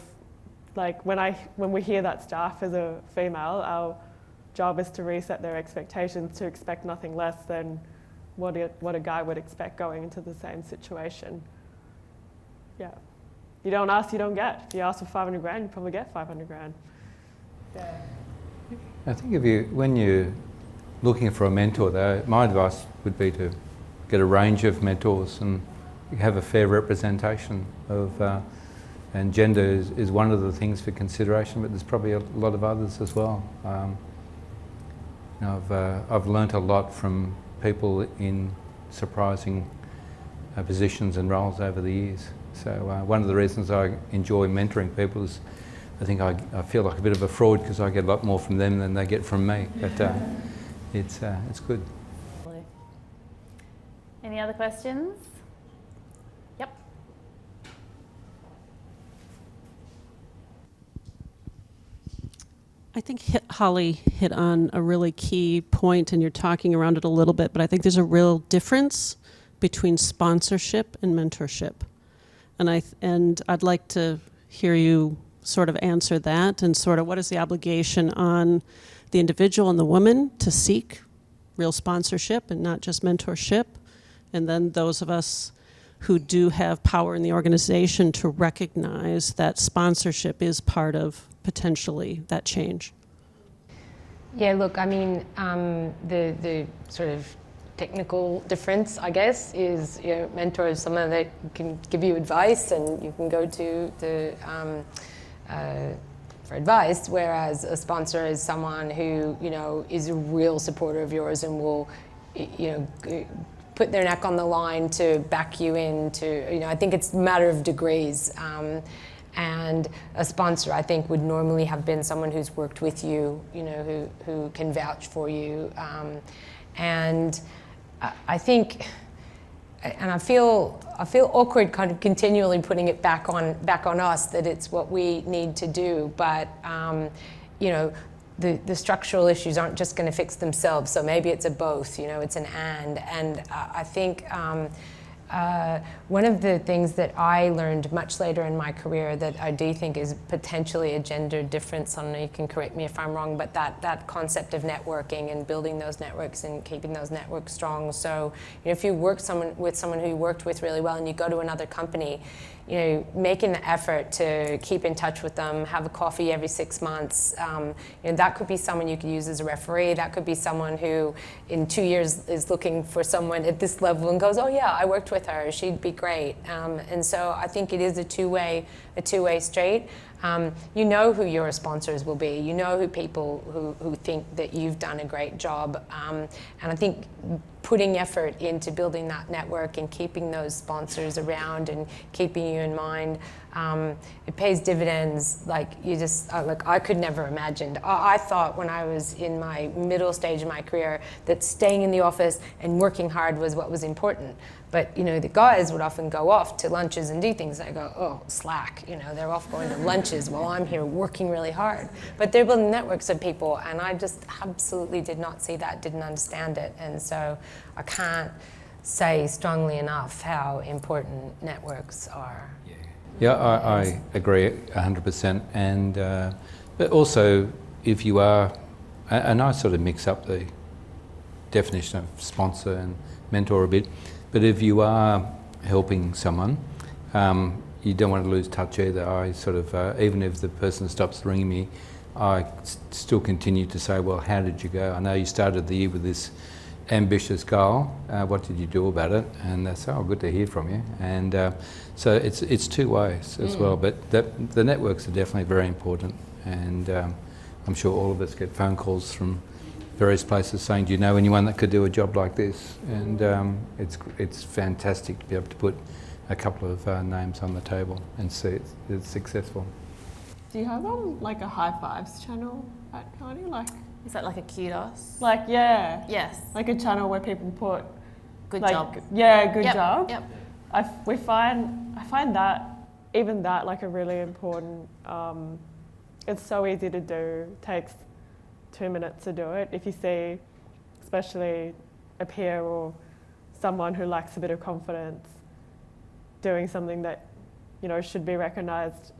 when we hear that staff as a female, our job is to reset their expectations to expect nothing less than what a guy would expect going into the same situation. Yeah. You don't ask, you don't get. If you ask for 500 grand, you probably get 500 grand. Yeah. I think when you're looking for a mentor though, my advice would be to get a range of mentors and have a fair representation of and gender is one of the things for consideration, but there's probably a lot of others as well. I've learnt a lot from people in surprising positions and roles over the years. So one of the reasons I enjoy mentoring people is I think I feel like a bit of a fraud because I get a lot more from them than they get from me, but it's good. Any other questions? Yep. I think Holly hit on a really key point, and you're talking around it a little bit, but I think there's a real difference between sponsorship and mentorship. And I'd like to hear you sort of answer that, and sort of what is the obligation on the individual and the woman to seek real sponsorship and not just mentorship, and then those of us who do have power in the organization to recognize that sponsorship is part of potentially that change. Yeah, look, I mean, the sort of technical difference, I guess, is mentor is someone that can give you advice and you can go to for advice, whereas a sponsor is someone who is a real supporter of yours and will put their neck on the line to back you into. I think it's a matter of degrees. And a sponsor, I think, would normally have been someone who's worked with you, who can vouch for you. And I think, and I feel awkward kind of continually putting it back on us that it's what we need to do. But the structural issues aren't just going to fix themselves. So maybe it's a both. It's an and. And I think One of the things that I learned much later in my career that I do think is potentially a gender difference, I don't know, you can correct me if I'm wrong, but that concept of networking and building those networks and keeping those networks strong. So, you know, if you work with someone who you worked with really well and you go to another company, you know, making the effort to keep in touch with them, have a coffee every 6 months, you know, that could be someone you could use as a referee. That could be someone who in 2 years is looking for someone at this level and goes, oh yeah, I worked with her, she'd be great. And so I think it is a two-way street. You know who your sponsors will be. You know who people who think that you've done a great job. And I think putting effort into building that network and keeping those sponsors around and keeping you in mind, it pays dividends. Like you just, like I could never imagine. I thought when I was in my middle stage of my career that staying in the office and working hard was what was important. But you know, the guys would often go off to lunches and do things. I go, oh, slack. You know, they're off going to lunches while I'm here working really hard. But they're building networks of people, and I just absolutely did not see that, didn't understand it, and so I can't say strongly enough how important networks are. Yeah, I agree 100%. And but also, if you are, and I sort of mix up the definition of sponsor and mentor a bit. But if you are helping someone, you don't want to lose touch either. I sort of, even if the person stops ringing me, I still continue to say, well, how did you go? I know you started the year with this ambitious goal. What did you do about it? And they say, oh, good to hear from you. And so it's two ways as well. But the networks are definitely very important. And I'm sure all of us get phone calls from various places saying, do you know anyone that could do a job like this? And it's fantastic to be able to put a couple of names on the table and see it's successful. Do you have like a high fives channel at Carney? Like, Is that like a kudos? like yeah, Yes. like a channel where people put Good like, job. Yeah, good Yep, job. Yep. I find that even that like a really important. It's so easy to do. Takes 2 minutes to do it. If you see, especially a peer or someone who lacks a bit of confidence, doing something that, you know, should be recognised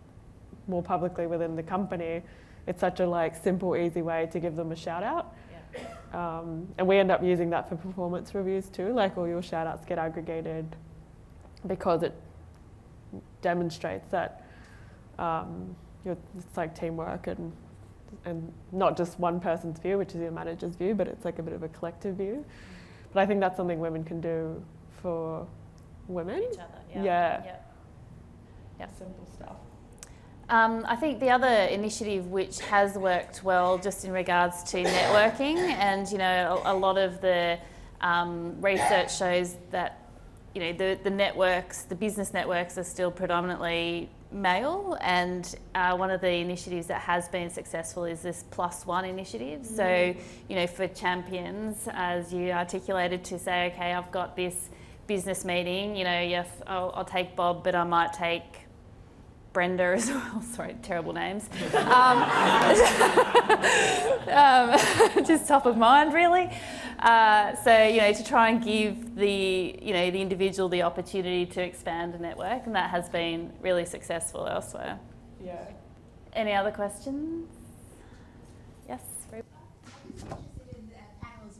more publicly within the company, it's such a like simple, easy way to give them a shout out. Yeah. And we end up using that for performance reviews too. Like all your shout outs get aggregated because it demonstrates that it's like teamwork and not just one person's view, which is your manager's view, but it's like a bit of a collective view. But I think that's something women can do for women. Each other, Yeah. Yep. Simple stuff. I think the other initiative which has worked well just in regards to networking, and you know, a lot of the research shows that, you know, the networks, the business networks are still predominantly male, and one of the initiatives that has been successful is this +1 initiative. So, you know, for champions, as you articulated, to say, okay, I've got this business meeting, you know, yes, I'll take Bob, but I might take Brenda as well. Sorry, terrible names. Just top of mind, really. So, you know, to try and give the individual the opportunity to expand a network, and that has been really successful elsewhere. Yeah. Any other questions? Yes.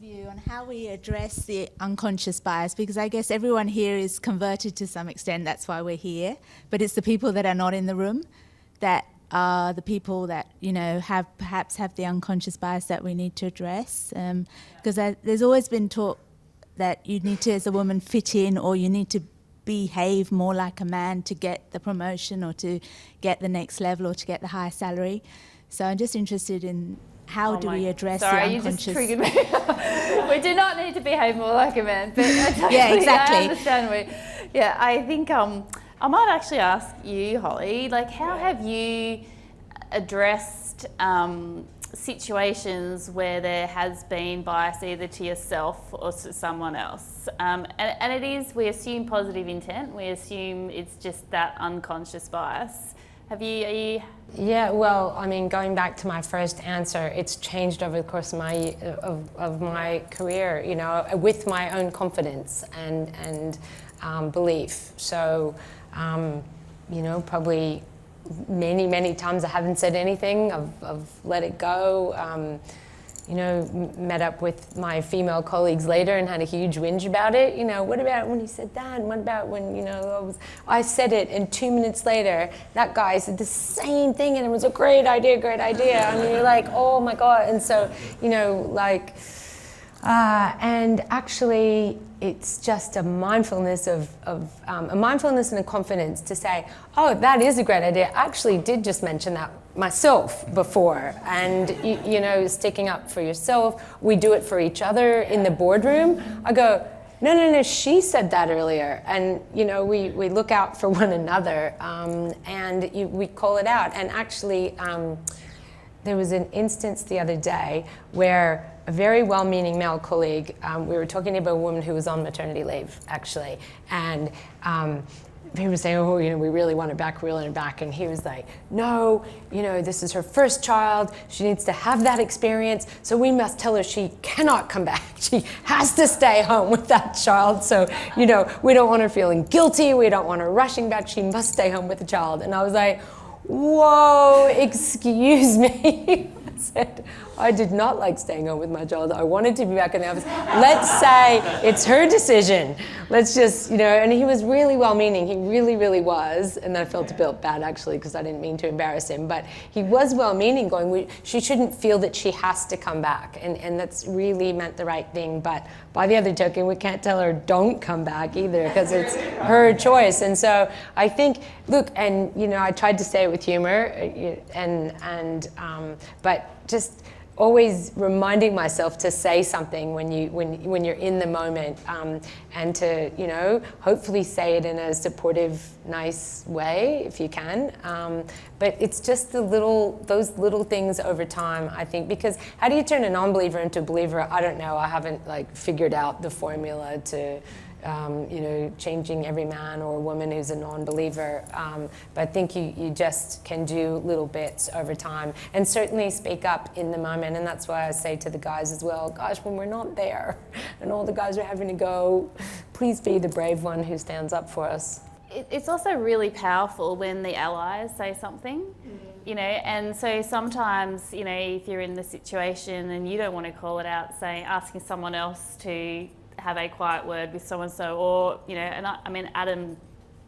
View on how we address the unconscious bias, because I guess everyone here is converted to some extent, that's why we're here, but it's the people that are not in the room that are the people that, you know, perhaps have the unconscious bias that we need to address, because there's always been talk that you need to, as a woman, fit in, or you need to behave more like a man to get the promotion or to get the next level or to get the higher salary. So I'm just interested in how do we address the unconscious... Sorry, you just triggered me. We do not need to behave more like a man. But yeah, exactly. I understand. Yeah, I think I might actually ask you, Holly, like how have you addressed situations where there has been bias either to yourself or to someone else? And it is, we assume positive intent, we assume it's just that unconscious bias. Are you... Yeah, well, I mean, going back to my first answer, it's changed over the course of my career, you know, with my own confidence and belief. So, you know, probably many times I haven't said anything. I've let it go. You know, met up with my female colleagues later and had a huge whinge about it. You know, what about when he said that? And what about when, you know, I said it and 2 minutes later, that guy said the same thing and it was a great idea. I mean, you're like, oh my God. And so, you know, like, and actually it's just a mindfulness a mindfulness and a confidence to say, oh, that is a great idea. I actually did just mention that myself before. And you know, sticking up for yourself. We do it for each other in the boardroom. I go, no, she said that earlier. And you know, we look out for one another, and we call it out. And actually, there was an instance the other day where a very well-meaning male colleague, we were talking about a woman who was on maternity leave, actually, and he was saying, oh, you know, we really want her back, and he was like, no, you know, this is her first child, she needs to have that experience, so we must tell her she cannot come back, she has to stay home with that child, so, you know, we don't want her feeling guilty, we don't want her rushing back, she must stay home with the child. And I was like, whoa, excuse me. I said, I did not like staying home with my child. I wanted to be back in the office. Let's say it's her decision. Let's just, you know, and he was really well-meaning. He really was. And I felt a bit bad, actually, because I didn't mean to embarrass him. But he was well-meaning, going, she shouldn't feel that she has to come back. And that's really meant the right thing. But by the other token, we can't tell her, don't come back either, because it's her choice. And so I think, look, and, you know, I tried to say it with humor, but just always reminding myself to say something when you're in the moment, and to, you know, hopefully say it in a supportive, nice way if you can. But it's just those little things over time, I think, because how do you turn a non-believer into a believer? I don't know. I haven't like figured out the formula to you know, changing every man or woman who's a non-believer. But I think you just can do little bits over time, and certainly speak up in the moment. And that's why I say to the guys as well, gosh, when we're not there and all the guys are having to go, please be the brave one who stands up for us. It's also really powerful when the allies say something, you know, and so sometimes, you know, if you're in the situation and you don't want to call it out, asking someone else to have a quiet word with so-and-so, or, you know, and I mean, Adam,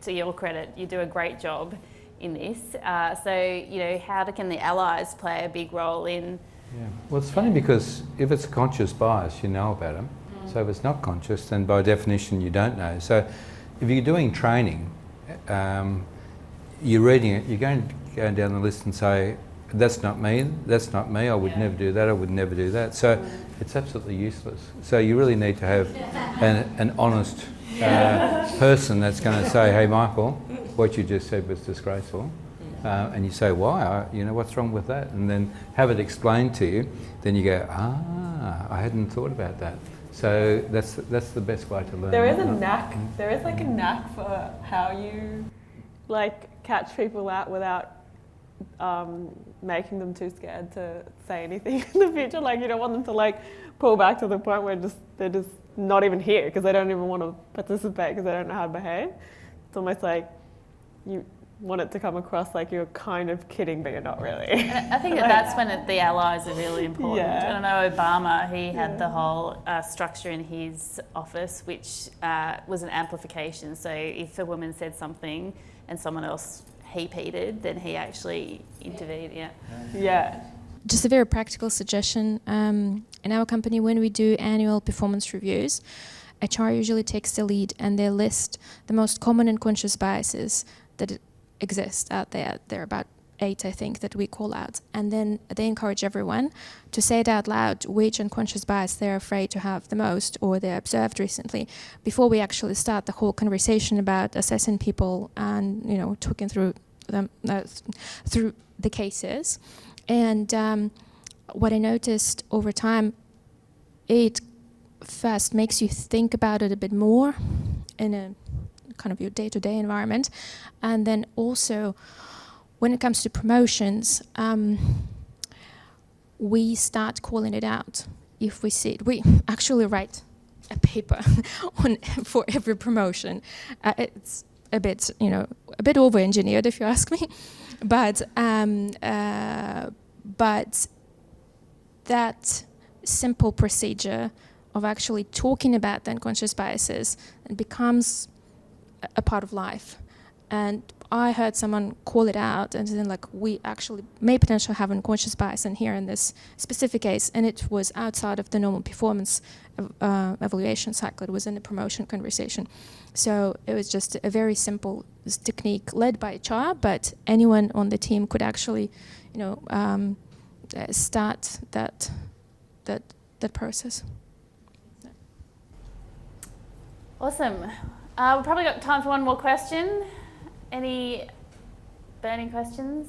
to your credit, you do a great job in this. So, you know, how can the allies play a big role in? Yeah, well, it's funny because if it's a conscious bias, you know about them. So if it's not conscious, then by definition you don't know. So if you're doing training, you're reading it, you're going down the list and say, that's not me, I would never do that, I would never do that. So it's absolutely useless. So you really need to have an honest person that's going to say, hey Michael, what you just said was disgraceful. And you say, why? You know, what's wrong with that? And then have it explained to you. Then you go, I hadn't thought about that. So that's the best way to learn. There is a knack. There is like a knack for how you like catch people out without making them too scared to say anything in the future. Like, you don't want them to like pull back to the point where they're just not even here because they don't even want to participate because they don't know how to behave. It's almost like you want it to come across like you're kind of kidding, but you're not really. I think that's when the allies are really important. Yeah. I know Obama, he had the whole structure in his office, which was an amplification. So if a woman said something and someone else heated, then he actually intervened. Yeah. Just a very practical suggestion. In our company, when we do annual performance reviews, HR usually takes the lead and they list the most common unconscious biases that exist out there. There are about 8, I think, that we call out. And then they encourage everyone to say it out loud, which unconscious bias they're afraid to have the most or they observed recently, before we actually start the whole conversation about assessing people and, you know, talking through them through the cases. And what I noticed over time, it first makes you think about it a bit more in a kind of your day-to-day environment. And then also, when it comes to promotions, we start calling it out if we see it. We actually write a paper for every promotion. It's a bit, a bit over-engineered, if you ask me. But that simple procedure of actually talking about the unconscious biases becomes a part of life. And I heard someone call it out and then we actually may potentially have unconscious bias in here in this specific case, and it was outside of the normal performance evaluation cycle. It was in the promotion conversation. So it was just a very simple technique led by HR, but anyone on the team could actually, start that process. Awesome. We've probably got time for one more question. Any burning questions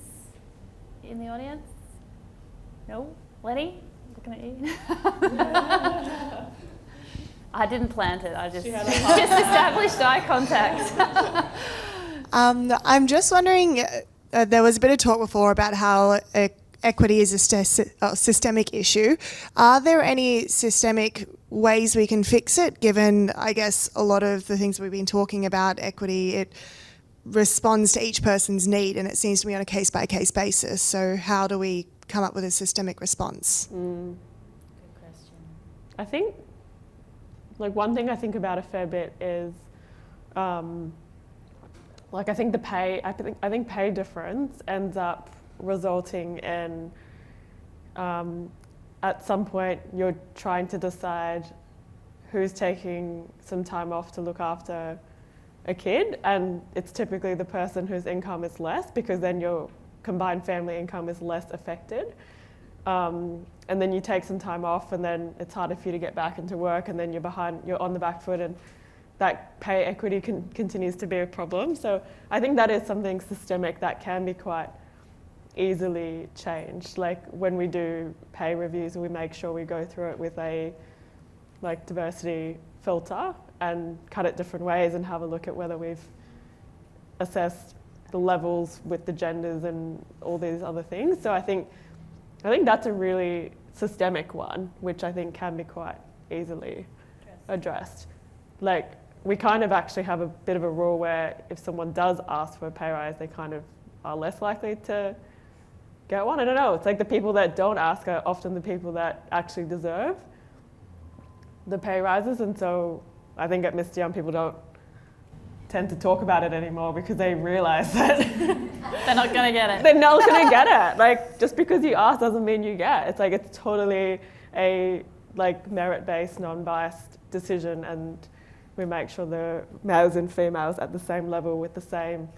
in the audience? No? Lenny? Looking at you. I didn't plant it. I just established eye contact. I'm just wondering, there was a bit of talk before about how equity is a systemic issue. Are there any systemic ways we can fix it, given, I guess, a lot of the things we've been talking about, equity, it responds to each person's need, and it seems to be on a case-by-case basis. So how do we come up with a systemic response? Good question. I think, one thing I think about a fair bit is, I think pay difference ends up resulting in, at some point, you're trying to decide who's taking some time off to look after a kid, and it's typically the person whose income is less, because then your combined family income is less affected. And then you take some time off, and then it's harder for you to get back into work, and then you're on the back foot, and that pay equity continues to be a problem. So I think that is something systemic that can be quite easily changed. Like when we do pay reviews, we make sure we go through it with a diversity filter and cut it different ways and have a look at whether we've assessed the levels with the genders and all these other things. So I think that's a really systemic one, which I think can be quite easily addressed. Like we kind of actually have a bit of a rule where if someone does ask for a pay rise, they kind of are less likely to get one. I don't know, it's like the people that don't ask are often the people that actually deserve the pay rises, and so I think at Mr. Young people don't tend to talk about it anymore because they realise that they're not going to get it. They're not going to get it. Like just because you ask doesn't mean you get. It's like it's totally a merit-based, non-biased decision, and we make sure the males and females at the same level with the same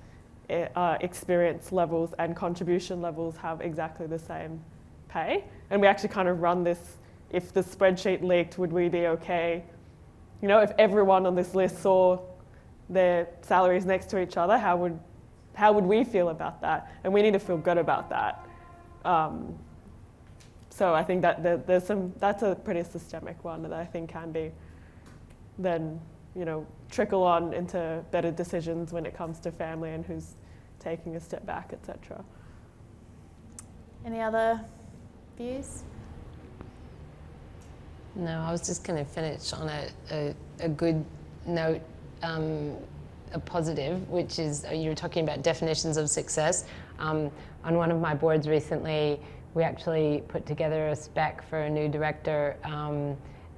experience levels and contribution levels have exactly the same pay. And we actually kind of run this, if the spreadsheet leaked, would we be okay? If everyone on this list saw their salaries next to each other, how would we feel about that? And we need to feel good about that. So I think that that's a pretty systemic one that I think can be then, trickle on into better decisions when it comes to family and who's taking a step back, etc. Any other views? No, I was just going to finish on a good note, a positive, which is you were talking about definitions of success. On one of my boards recently, we actually put together a spec for a new director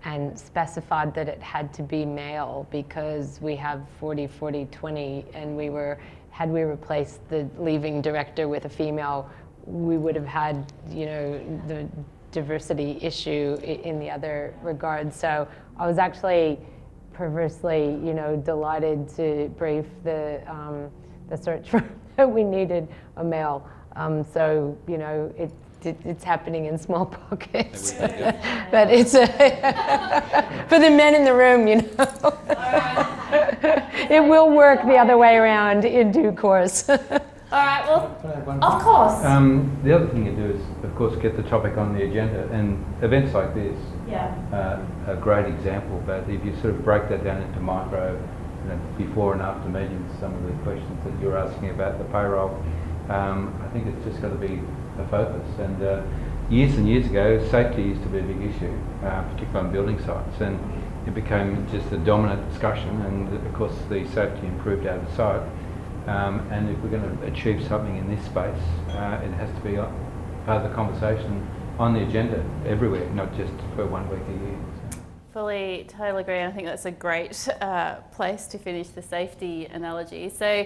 and specified that it had to be male because we have 40-40-20, and had we replaced the leaving director with a female, we would have had, the diversity issue in the other regard. So I was actually perversely, delighted to brief the search firm that we needed a male. So, it's happening in small pockets, but it's for the men in the room, it will work the other way around in due course. All right, well, of course. The other thing you do is, of course, get the topic on the agenda, and events like this a great example. But if you sort of break that down into micro, before and after meetings, some of the questions that you're asking about the payroll, I think it's just got to be a focus. And years and years ago, safety used to be a big issue, particularly on building sites. And it became just a dominant discussion, and of course the safety improved out of sight. And if we're going to achieve something in this space, it has to be part of the conversation on the agenda everywhere, not just for 1 week a year. Fully, totally agree. And I think that's a great place to finish the safety analogy. So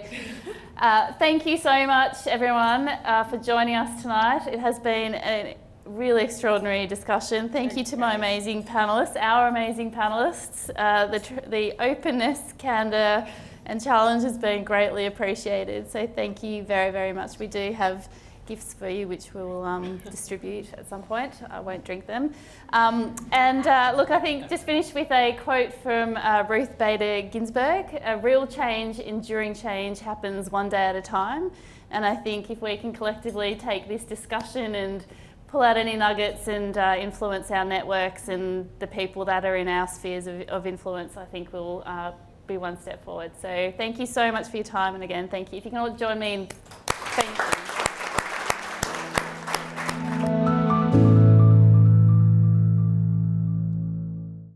thank you so much, everyone, for joining us tonight. It has been a really extraordinary discussion. Thank you to my amazing panellists, our amazing panellists. The openness, candour and challenge has been greatly appreciated. So thank you very, very much. We do have gifts for you, which we'll distribute at some point. I won't drink them. Look, I think just finish with a quote from Ruth Bader Ginsburg. A real change, enduring change happens one day at a time. And I think if we can collectively take this discussion and pull out any nuggets and influence our networks and the people that are in our spheres of influence, I think we'll be one step forward. So thank you so much for your time. And again, thank you. If you can all join me in thank you.